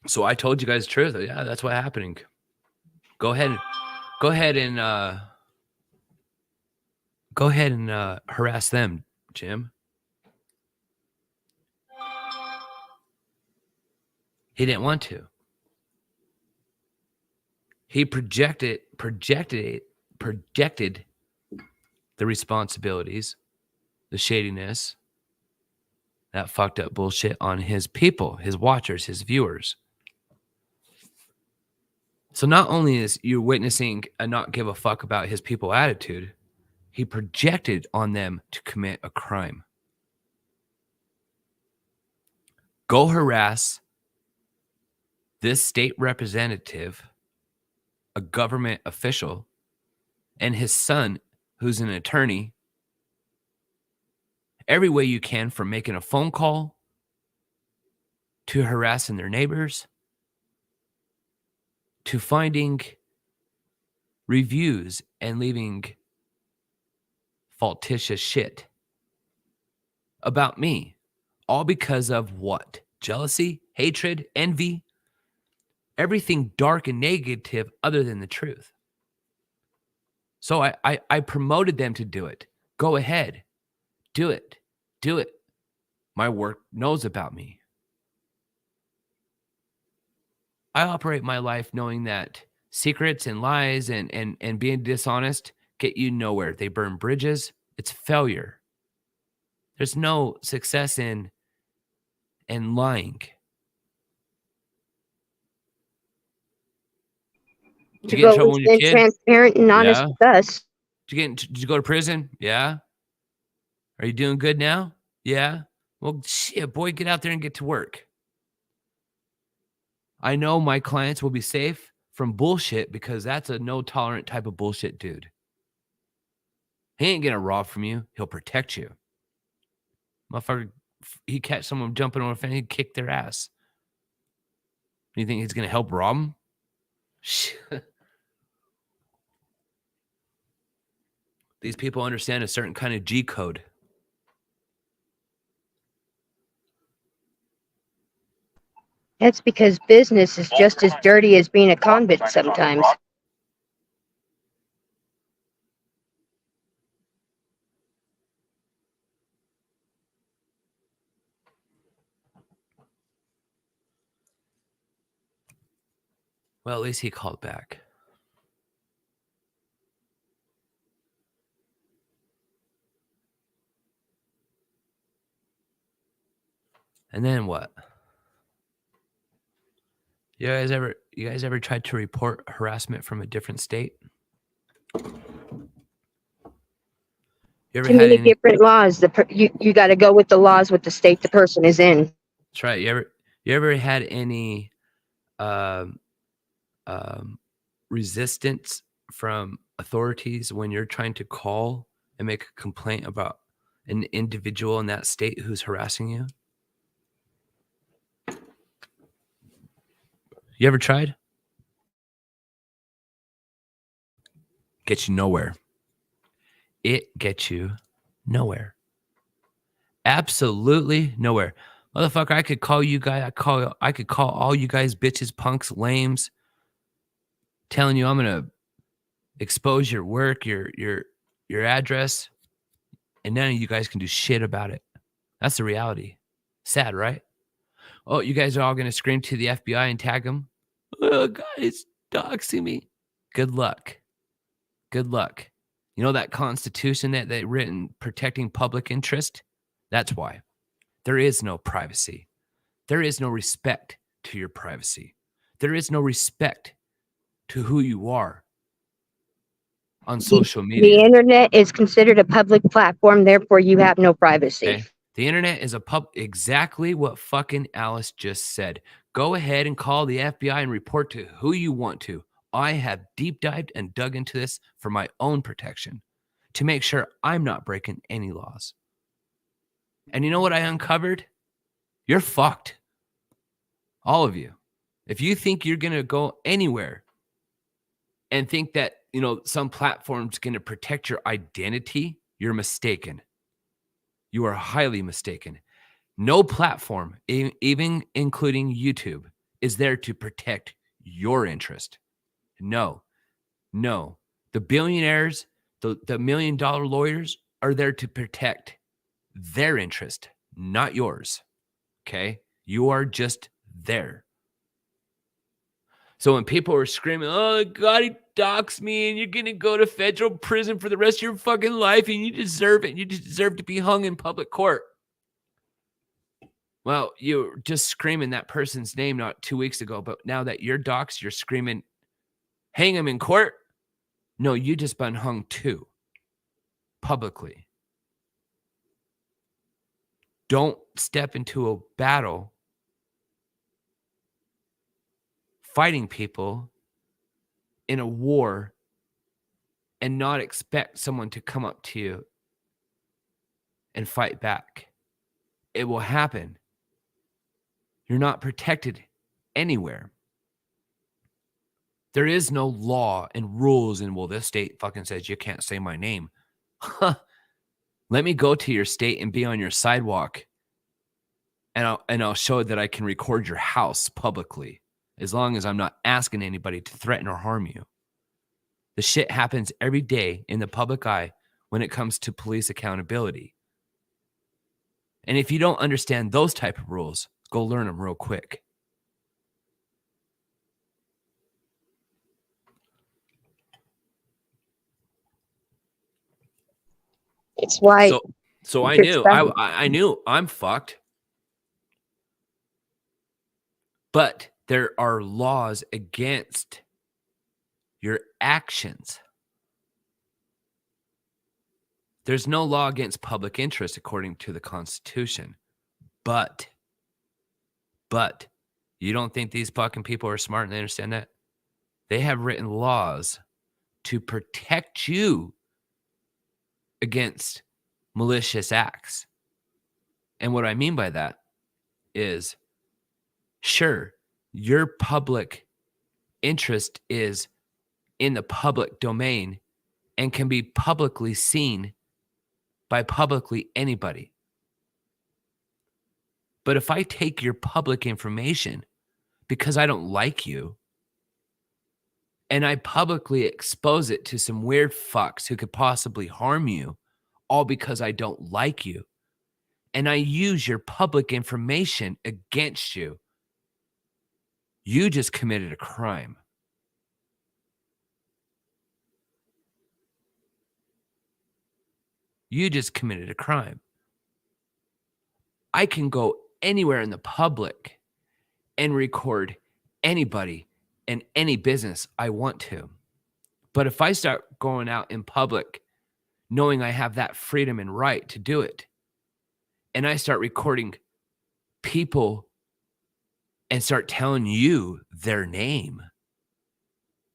So I told you guys the truth. Yeah, that's what's happening. Go ahead and harass them, Jim. He didn't want to. He projected the responsibilities, the shadiness, that fucked up bullshit on his people, his watchers, his viewers. So not only is you witnessing a not give a fuck about his people attitude, he projected on them to commit a crime. Go harass this state representative, a government official, and his son, who's an attorney, every way you can, from making a phone call to harassing their neighbors to finding reviews and leaving faltitious shit about me. All because of what? Jealousy, hatred, envy, everything dark and negative other than the truth. So I promoted them to do it. Go ahead. Do it. Do it. My work knows about me. I operate my life knowing that secrets and lies and being dishonest get you nowhere. They burn bridges. It's failure. There's no success in lying. Did you get in trouble when you were a kid? Transparent and honest with us. Did you go to prison? Yeah. Are you doing good now? Yeah. Well, shit, boy, get out there and get to work. I know my clients will be safe from bullshit because that's a no tolerant type of bullshit dude. He ain't gonna rob from you. He'll protect you. Motherfucker, he catch someone jumping on a fence, he'd kick their ass. You think he's gonna help rob him? These people understand a certain kind of G code. That's because business is just as dirty as being a convict sometimes. Well, at least he called back. And then what? You guys ever tried to report harassment from a different state? You ever Too many different laws. You got to go with the laws with the state the person is in. That's right. You ever had any resistance from authorities when you're trying to call and make a complaint about an individual in that state who's harassing you? You ever tried? Gets you nowhere. It gets you nowhere. Absolutely nowhere. Motherfucker, I could call you guys. I could call all you guys bitches, punks, lames, telling you I'm gonna expose your work, your address, and none of you guys can do shit about it. That's the reality. Sad, right? Oh, you guys are all gonna scream to the FBI and tag them. Oh, guys, doxing me. Good luck. Good luck. You know that Constitution that they written protecting public interest? That's why. There is no privacy. There is no respect to your privacy. There is no respect to who you are on social media. The internet is considered a public platform, therefore you have no privacy. Okay? The internet is exactly what fucking Alice just said. Go ahead and call the FBI and report to who you want to. I have deep dived and dug into this for my own protection to make sure I'm not breaking any laws. And you know what I uncovered? You're fucked. All of you. If you think you're going to go anywhere and think that, some platform's going to protect your identity, you're mistaken. You are highly mistaken. No platform, even including YouTube, is there to protect your interest. No. The billionaires, the $1 million lawyers are there to protect their interest, not yours. Okay? You are just there. So when people are screaming, oh, God, he doxed me and you're going to go to federal prison for the rest of your fucking life and you deserve it. You deserve to be hung in public court. Well, you were just screaming that person's name not 2 weeks ago, but now that you're doxxed, you're screaming, hang him in court? No, you just been hung too, publicly. Don't step into a battle fighting people in a war and not expect someone to come up to you and fight back. It will happen. You're not protected anywhere. There is no law and rules and, well, this state fucking says you can't say my name. Huh. Let me go to your state and be on your sidewalk, and I'll show that I can record your house publicly, as long as I'm not asking anybody to threaten or harm you. The shit happens every day in the public eye when it comes to police accountability. And if you don't understand those type of rules, go learn them real quick. It's why. So I You're knew stuck. I knew I'm fucked. But there are laws against your actions. There's no law against public interest according to the Constitution. But you don't think these fucking people are smart and they understand that? They have written laws to protect you against malicious acts. And what I mean by that is, sure, your public interest is in the public domain and can be publicly seen by publicly anybody. But if I take your public information because I don't like you, and I publicly expose it to some weird fucks who could possibly harm you, all because I don't like you, and I use your public information against you, you just committed a crime. You just committed a crime. I can go anywhere in the public and record anybody and any business I want to. But if I start going out in public knowing I have that freedom and right to do it, and I start recording people and start telling you their name,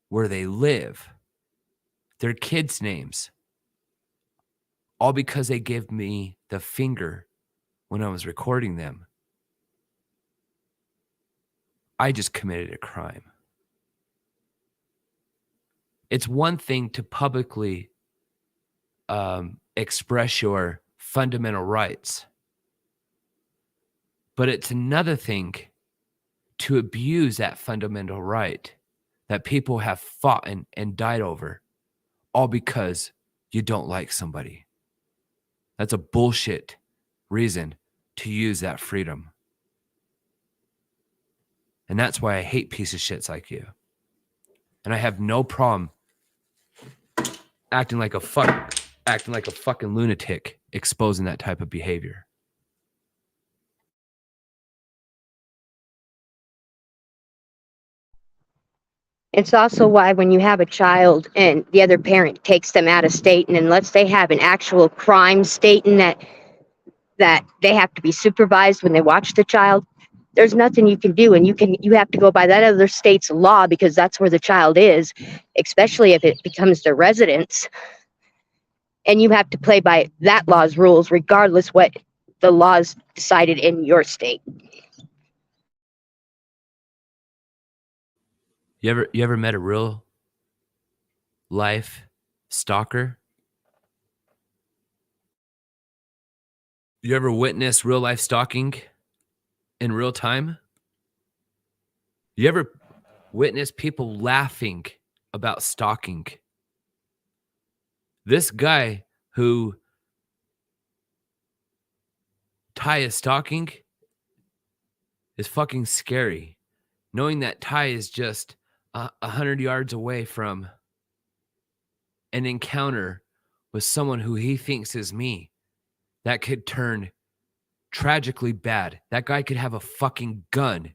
where they live, their kids' names, all because they gave me the finger when I was recording them, I just committed a crime. It's one thing to publicly express your fundamental rights, but it's another thing to abuse that fundamental right that people have fought and died over, all because you don't like somebody. That's a bullshit reason to use that freedom. And that's why I hate piece of shits like you. And I have no problem acting like a fucking lunatic, exposing that type of behavior. It's also why when you have a child and the other parent takes them out of state, and unless they have an actual crime stating that they have to be supervised when they watch the child, there's nothing you can do, and you have to go by that other state's law because that's where the child is, especially if it becomes their residence. And you have to play by that law's rules regardless what the laws decided in your state. You ever met a real life stalker? You ever witnessed real life stalking in real time? You ever witness people laughing about stalking? This guy who Ty is stalking is fucking scary. Knowing that Ty is just 100 yards away from an encounter with someone who he thinks is me, that could turn tragically bad. That guy could have a fucking gun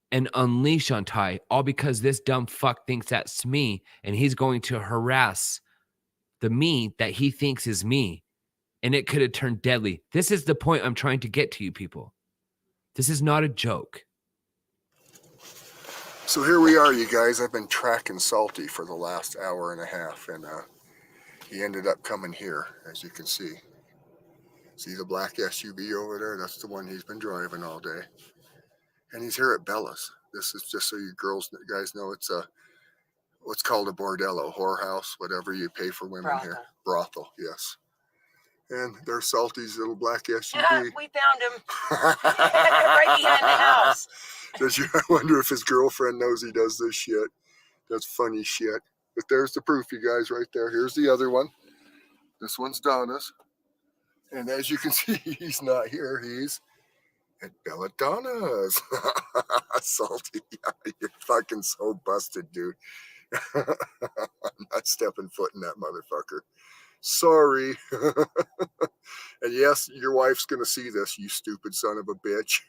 and unleash on Ty, all because this dumb fuck thinks that's me, and he's going to harass the me that he thinks is me, and it could have turned deadly. This is the point I'm trying to get to you people. This is not a joke. So here we are, you guys. I've been tracking Salty for the last hour and a half, and he ended up coming here, as you can see. See the black SUV over there? That's the one he's been driving all day. And he's here at Bella's. This is just so you guys know, it's a what's called a bordello, whorehouse, whatever you pay for women Brothel. here. Brothel, yes. And there's Salty's little black SUV. Yeah, we found him. Right behind the house. I wonder if his girlfriend knows he does this shit. That's funny shit. But there's the proof, you guys, right there. Here's the other one. This one's Donna's. And as you can see, he's not here. He's at Belladonna's. Salty, you're fucking so busted, dude. I'm not stepping foot in that motherfucker. Sorry. And yes, your wife's gonna see this, you stupid son of a bitch.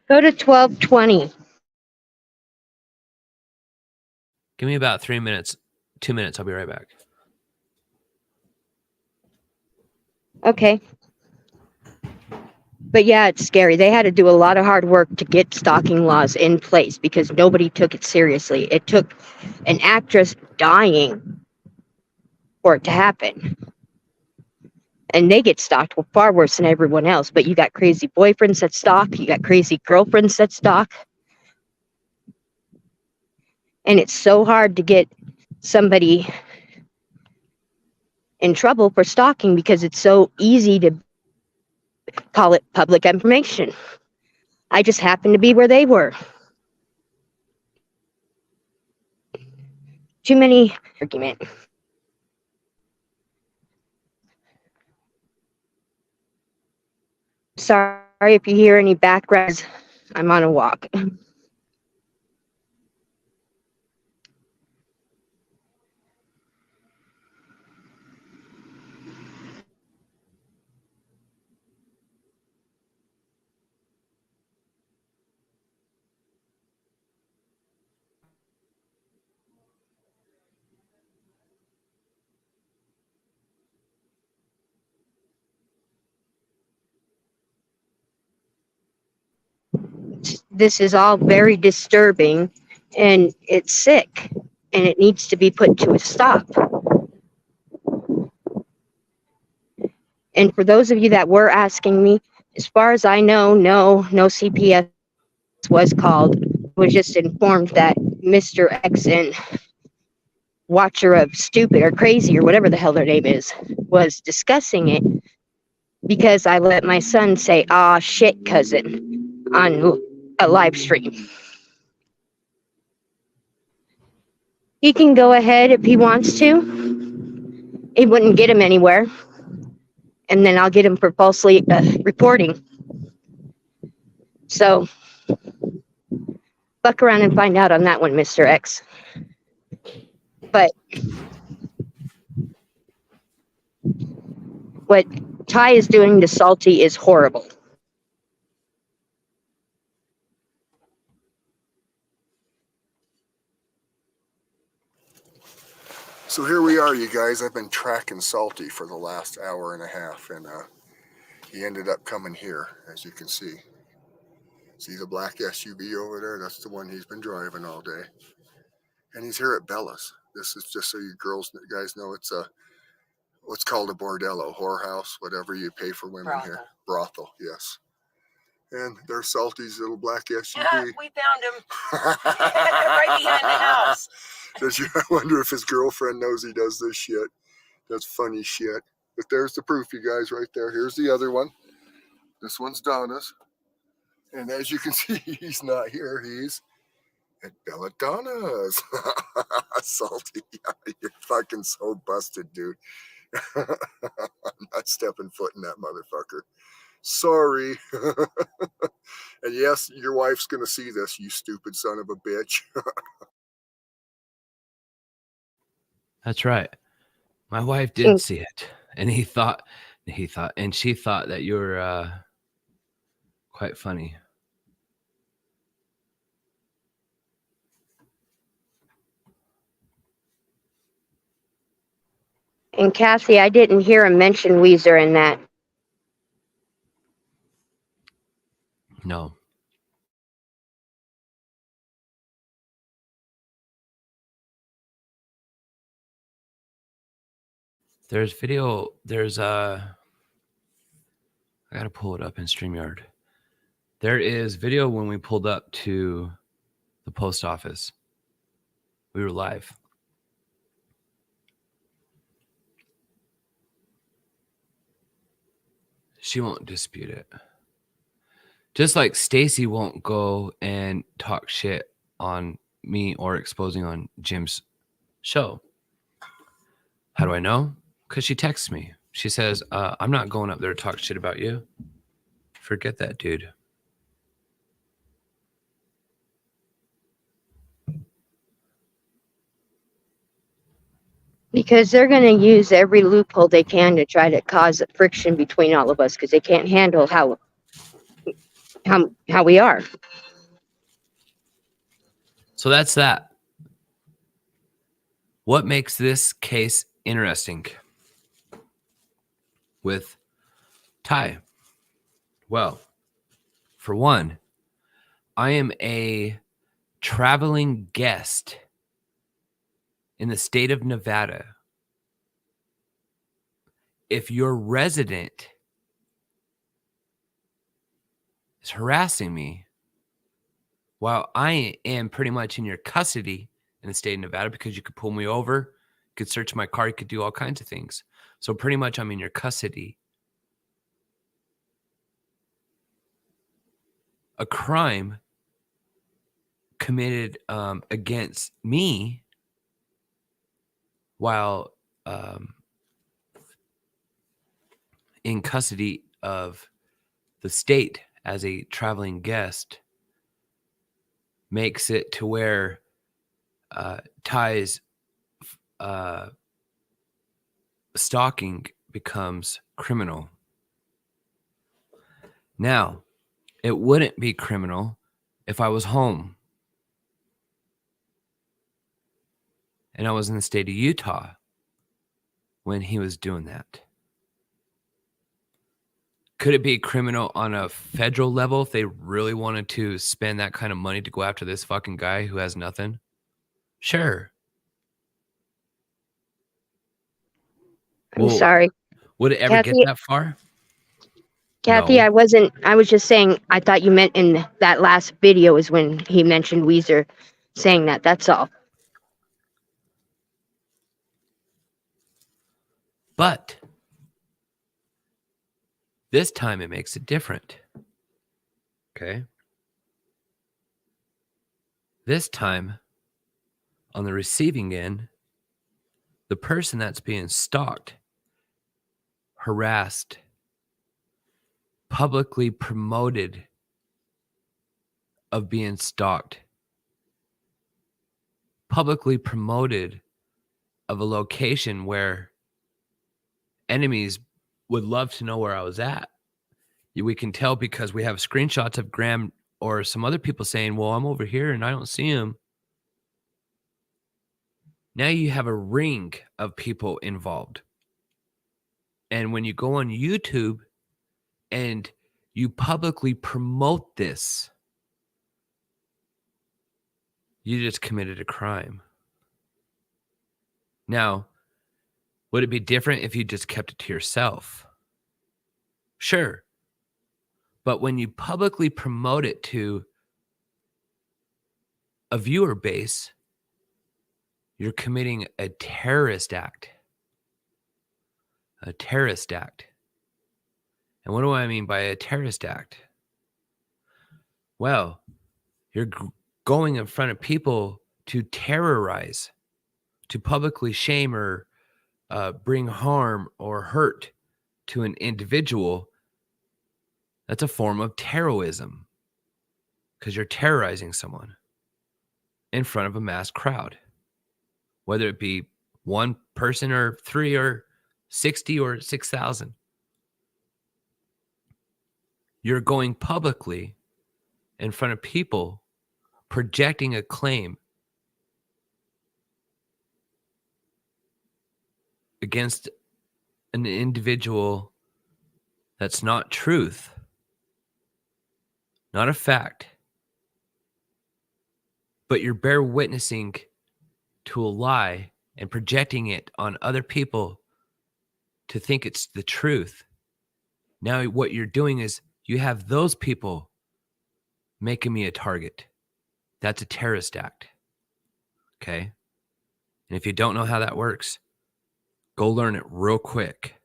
Go to 1220. Give me about 3 minutes, 2 minutes. I'll be right back. Okay. But yeah, it's scary. They had to do a lot of hard work to get stalking laws in place because nobody took it seriously. It took an actress dying for it to happen. And they get stalked far worse than everyone else. But you got crazy boyfriends that stalk. You got crazy girlfriends that stalk. And it's so hard to get somebody in trouble for stalking because it's so easy to call it public information. I just happened to be where they were. Too many argument. Sorry if you hear any backgrounds. I'm on a walk. This is all very disturbing and it's sick and it needs to be put to a stop. And for those of you that were asking me, as far as I know, no CPS was called. I was just informed that Mr. X and Watcher of Stupid or Crazy or whatever the hell their name is, was discussing it because I let my son say, "Ah, shit, cousin," on a live stream. He can go ahead if he wants to. It wouldn't get him anywhere. And then I'll get him for falsely reporting. So, fuck around and find out on that one, Mr. X. But what Ty is doing to Salty is horrible. So here we are, you guys. I've been tracking Salty for the last hour and a half, and he ended up coming here, as you can see. See the black SUV over there? That's the one he's been driving all day. And he's here at Bella's. This is just so you guys know, it's a what's called a bordello, whorehouse, whatever you pay for women here. Brothel, yes. And there's Salty's little black SUV. Yeah, we found him. Right behind the house. I wonder if his girlfriend knows he does this shit. That's funny shit. But there's the proof, you guys, right there. Here's the other one. This one's Donna's. And as you can see, he's not here. He's at Belladonna's. Salty, you're fucking so busted, dude. I'm not stepping foot in that motherfucker. Sorry. And yes, your wife's gonna see this, you stupid son of a bitch. That's right. My wife did see it, and she thought that you were quite funny. And Kathy, I didn't hear him mention Weezer in that. No. There's video. There's I gotta pull it up in StreamYard. There is video when we pulled up to the post office. We were live. She won't dispute it. Just like Stacy won't go and talk shit on me or exposing on Jim's show. How do I know? Because she texts me. She says, I'm not going up there to talk shit about you. Forget that, dude. Because they're going to use every loophole they can to try to cause friction between all of us because they can't handle how we are. So that's that. What makes this case interesting with Ty? Well, for one, I am a traveling guest in the state of Nevada. If your resident is harassing me while I am pretty much in your custody in the state of Nevada, because you could pull me over, you could search my car, you could do all kinds of things. So pretty much I'm in your custody. A crime committed against me while in custody of the state as a traveling guest makes it to where Ty's stalking becomes criminal. Now, it wouldn't be criminal if I was home and I was in the state of Utah when he was doing that. Could it be criminal on a federal level if they really wanted to spend that kind of money to go after this fucking guy who has nothing? Sure. I'm sorry. Would it ever Kathy, get that far? Kathy, No. I was just saying, I thought you meant in that last video is when he mentioned Weezer saying that. That's all. But this time it makes it different. Okay. This time, on the receiving end, the person that's being stalked, harassed, publicly promoted of being stalked, publicly promoted of a location where enemies would love to know where I was at. We can tell because we have screenshots of Graham or some other people saying, well, I'm over here and I don't see him. Now you have a ring of people involved. And when you go on YouTube and you publicly promote this, you just committed a crime. Now, would it be different if you just kept it to yourself? Sure. But when you publicly promote it to a viewer base, you're committing a terrorist act. A terrorist act. And what do I mean by a terrorist act? Well, you're going in front of people to terrorize, to publicly shame or bring harm or hurt to an individual. That's a form of terrorism because you're terrorizing someone in front of a mass crowd, whether it be one person or 3 or 60 or 6,000. You're going publicly in front of people projecting a claim against an individual that's not truth, not a fact, but you're bear witnessing to a lie and projecting it on other people to think it's the truth. Now what you're doing is you have those people making me a target. That's a terrorist act. Okay? And if you don't know how that works, go learn it real quick.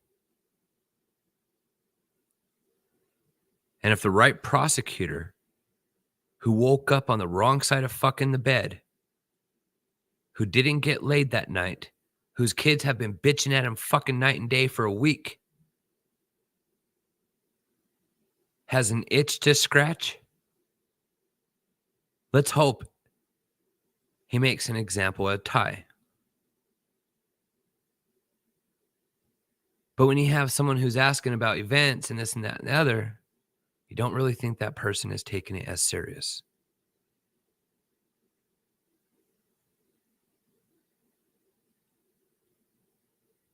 And if the right prosecutor who woke up on the wrong side of fucking the bed, who didn't get laid that night, whose kids have been bitching at him fucking night and day for a week, has an itch to scratch, let's hope he makes an example of Ty. But when you have someone who's asking about events and this and that and the other, you don't really think that person is taking it as serious.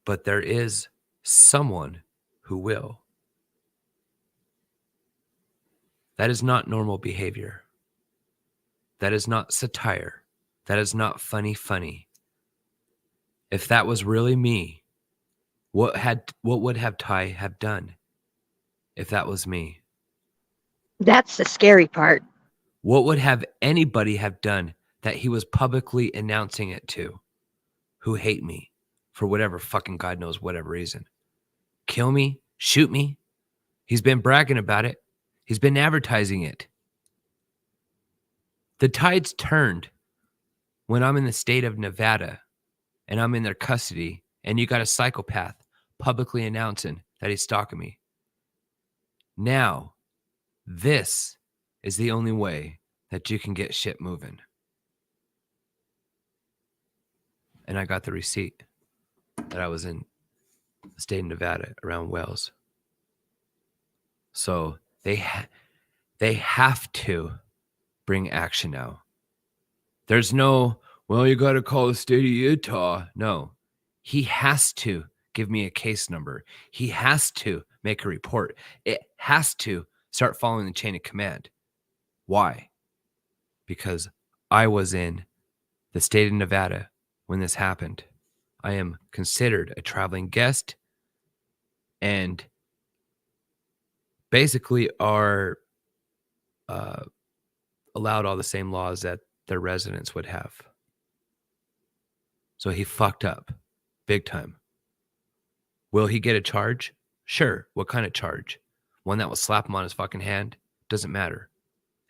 But there is someone who will. That is not normal behavior. That is not satire. That is not funny. If that was really me, what would have Ty have done if that was me? That's the scary part. What would have anybody have done that he was publicly announcing it to, who hate me for whatever fucking God knows whatever reason? Kill me? Shoot me? He's been bragging about it. He's been advertising it. The tide's turned when I'm in the state of Nevada and I'm in their custody and you got a psychopath publicly announcing that he's stalking me. Now, this is the only way that you can get shit moving. And I got the receipt that I was in the state of Nevada around Wells. So they have to bring action now. There's no, well, you got to call the state of Utah. No, he has to give me a case number. He has to make a report. It has to start following the chain of command. Why? Because I was in the state of Nevada when this happened. I am considered a traveling guest and basically are allowed all the same laws that their residents would have. So he fucked up big time. Will he get a charge? Sure. What kind of charge? One that will slap him on his fucking hand? Doesn't matter.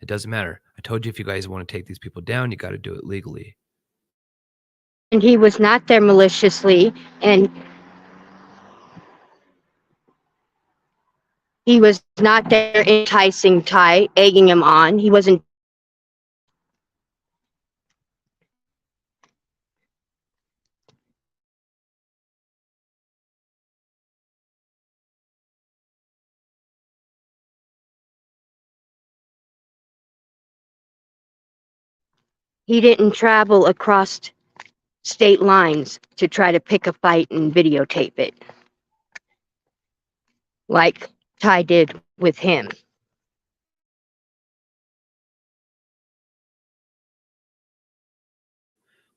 It doesn't matter. I told you if you guys want to take these people down, you got to do it legally. And he was not there maliciously, and he was not there enticing Ty, egging him on. He wasn't. He didn't travel across state lines to try to pick a fight and videotape it like Ty did with him.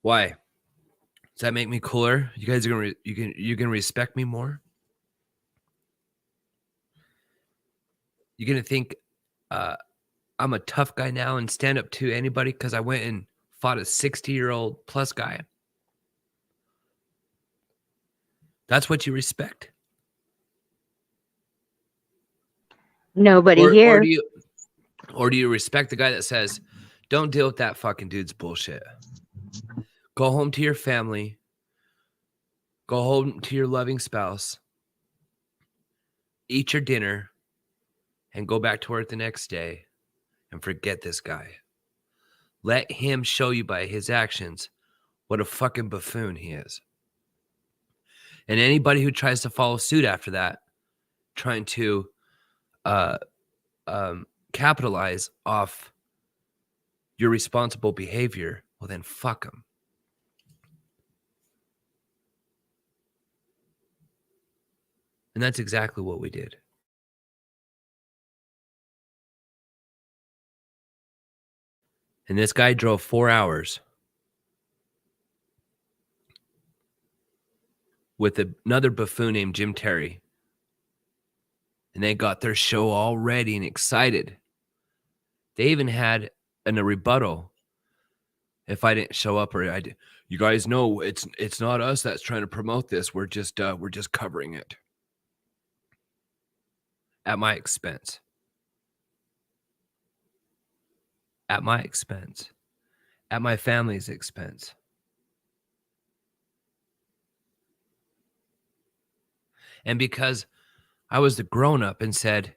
Why? Does that make me cooler? You guys are you gonna respect me more? You're gonna think I'm a tough guy now and stand up to anybody because I went and fought a 60-year-old plus guy. That's what you respect? Nobody here. Or do you respect the guy that says, don't deal with that fucking dude's bullshit. Go home to your family. Go home to your loving spouse. Eat your dinner and go back to work the next day and forget this guy. Let him show you by his actions what a fucking buffoon he is. And anybody who tries to follow suit after that, trying to capitalize off your responsible behavior, well, then fuck them. And that's exactly what we did. And this guy drove 4 hours with another buffoon named Jim Terry. And they got their show all ready and excited. They even had a rebuttal if I didn't show up, or you guys know it's not us that's trying to promote this. We're just covering it at my expense. At my expense. At my family's expense. And because I was the grown-up and said,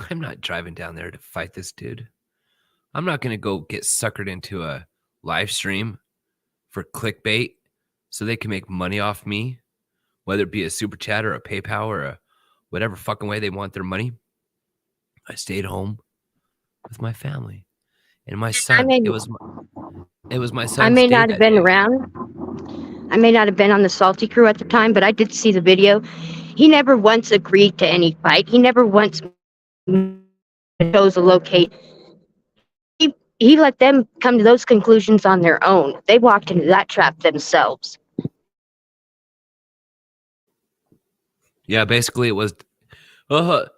I'm not driving down there to fight this dude. I'm not going to go get suckered into a live stream for clickbait so they can make money off me, whether it be a super chat or a PayPal or a whatever fucking way they want their money. I stayed home with my family and my son. It was my son's I may day not that have been day. around. I may not have been on the Salty crew at the time, but I did see the video. He never once agreed to any fight. He never once chose a locate. He let them come to those conclusions on their own. They walked into that trap themselves. Yeah, basically it was,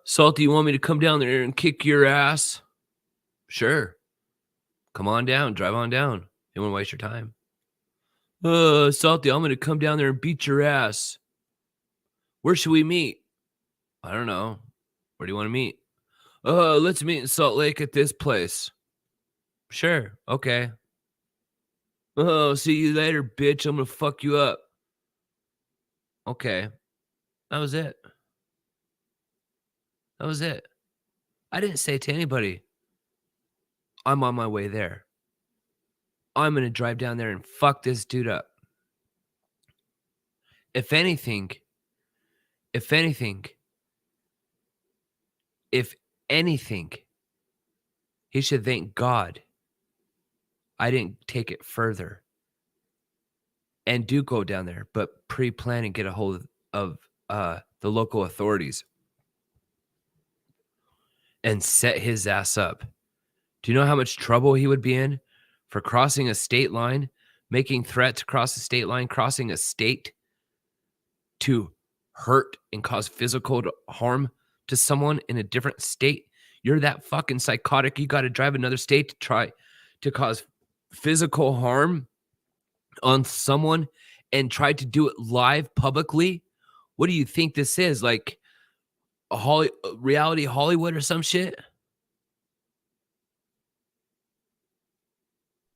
Salty, you want me to come down there and kick your ass? Sure. Come on down. Drive on down. You want to waste your time. Salty, I'm going to come down there and beat your ass. Where should we meet? I don't know. Where do you want to meet? Let's meet in Salt Lake at this place. Sure. Okay. See you later, bitch. I'm going to fuck you up. Okay. That was it. That was it. I didn't say to anybody, I'm on my way there. I'm going to drive down there and fuck this dude up. If anything, he should thank God I didn't take it further and do go down there, but pre-plan and get a hold of the local authorities and set his ass up. Do you know how much trouble he would be in for crossing a state line, making threats across the state line, crossing a state to hurt and cause physical harm to someone in a different state? You're that fucking psychotic. You got to drive another state to try to cause physical harm on someone and try to do it live publicly? What do you think this is? Like a reality Hollywood or some shit?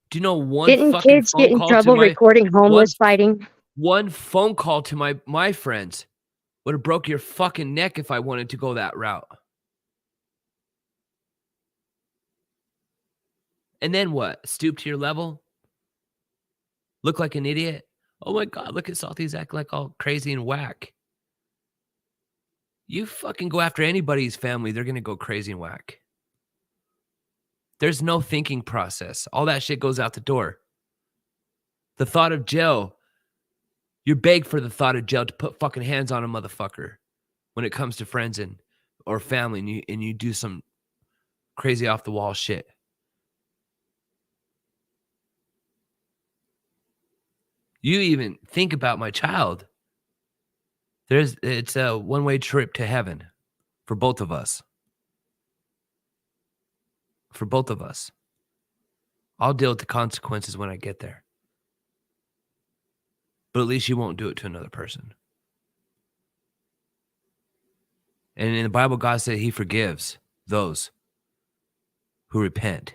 Do you know one Didn't fucking kids phone get in call trouble to my recording homeless fighting? one phone call to my friends would have broke your fucking neck if I wanted to go that route. And then what? Stoop to your level? Look like an idiot? Oh my God, look at Salty's acting like all crazy and whack. You fucking go after anybody's family, they're going to go crazy and whack. There's no thinking process. All that shit goes out the door. The thought of jail, you beg for the thought of jail to put fucking hands on a motherfucker when it comes to friends or family, and you do some crazy off the wall shit. You even think about my child. It's a one-way trip to heaven for both of us. For both of us. I'll deal with the consequences when I get there. But at least you won't do it to another person. And in the Bible, God said he forgives those who repent.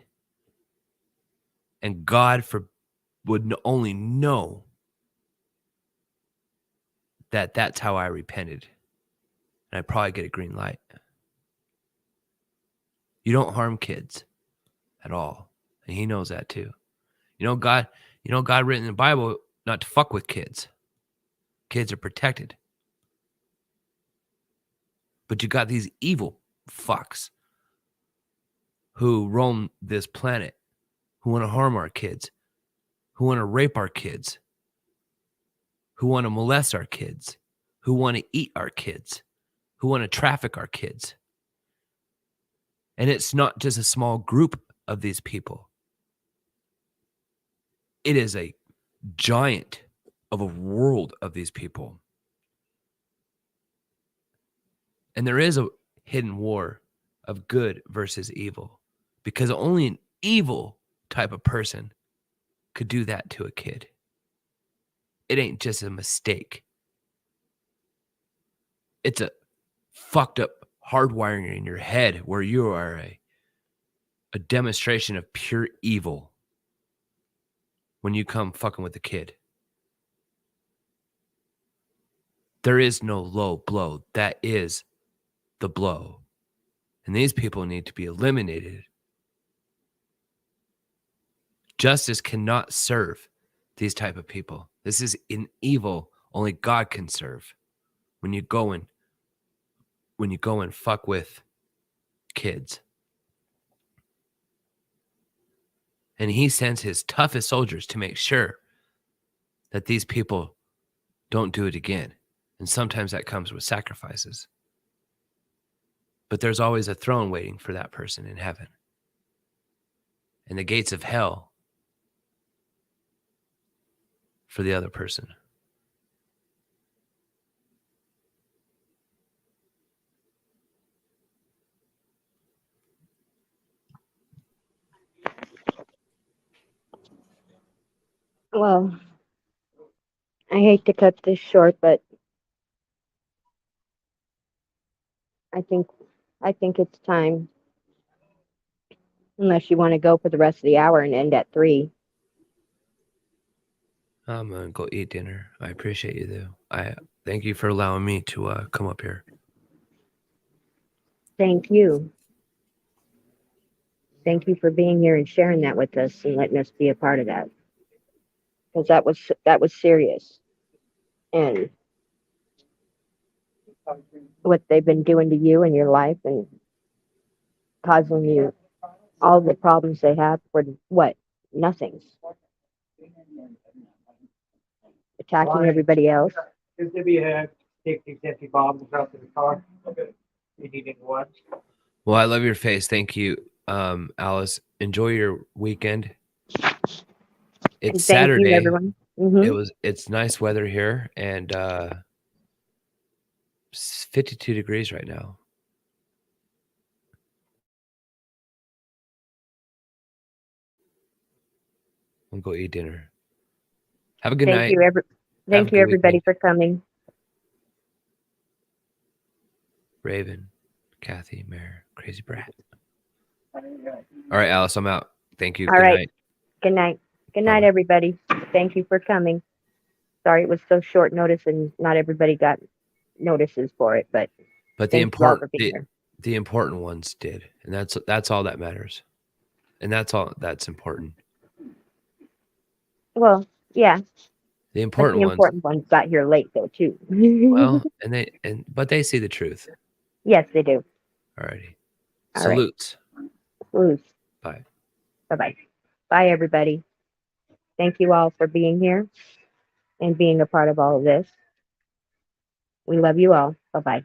And God would only know that that's how I repented. And I'd probably get a green light. You don't harm kids at all. And he knows that too. God written in the Bible not to fuck with kids. kids are protected. But you got these evil fucks who roam this planet, who want to harm our kids, who want to rape our kids, who want to molest our kids, who want to eat our kids, who want to traffic our kids. And it's not just a small group of these people. It is a giant of a world of these people. And there is a hidden war of good versus evil, because only an evil type of person could do that to a kid. It ain't just a mistake. It's a fucked up hardwiring in your head where you are a demonstration of pure evil when you come fucking with a kid. There is no low blow. That is the blow. And these people need to be eliminated. Justice cannot serve these type of people. This is an evil only God can serve. When you go and fuck with kids. And he sends his toughest soldiers to make sure that these people don't do it again. And sometimes that comes with sacrifices. But there's always a throne waiting for that person in heaven. And the gates of hell for the other person. Well, I hate to cut this short, but I think it's time. Unless you want to go for the rest of the hour and end at 3. I'm going to go eat dinner. I appreciate you, though. I thank you for allowing me to come up here. Thank you. Thank you for being here and sharing that with us and letting us be a part of that. Because that was serious. And what they've been doing to you in your life and causing you all the problems they have for what? Nothing. Attacking everybody else. Maybe take these empty bottles out to the car. Okay. You need any ones? Well, I love your face. Thank you, Alice. Enjoy your weekend. It's And Saturday. Thank you, everyone. It's nice weather here, and 52 degrees right now. I'll go eat dinner. Have a good night. Thank you, everybody, for coming. Raven, Kathy, Mare, Crazy Brat. All right, Alice, I'm out. Thank you. All Good right. night. Good night. Good night, Bye-bye. everybody. Thank you for coming. Sorry it was so short notice and not everybody got notices for it, but the thank you all for being here. The important ones did, and that's all that matters, and that's all that's important. Well, yeah. The important ones got here late though too. Well, but they see the truth. Yes, they do. Alrighty. All Salutes. Right. Salutes. Bye. Bye-bye. Bye, everybody. Thank you all for being here and being a part of all of this. We love you all. Bye-bye.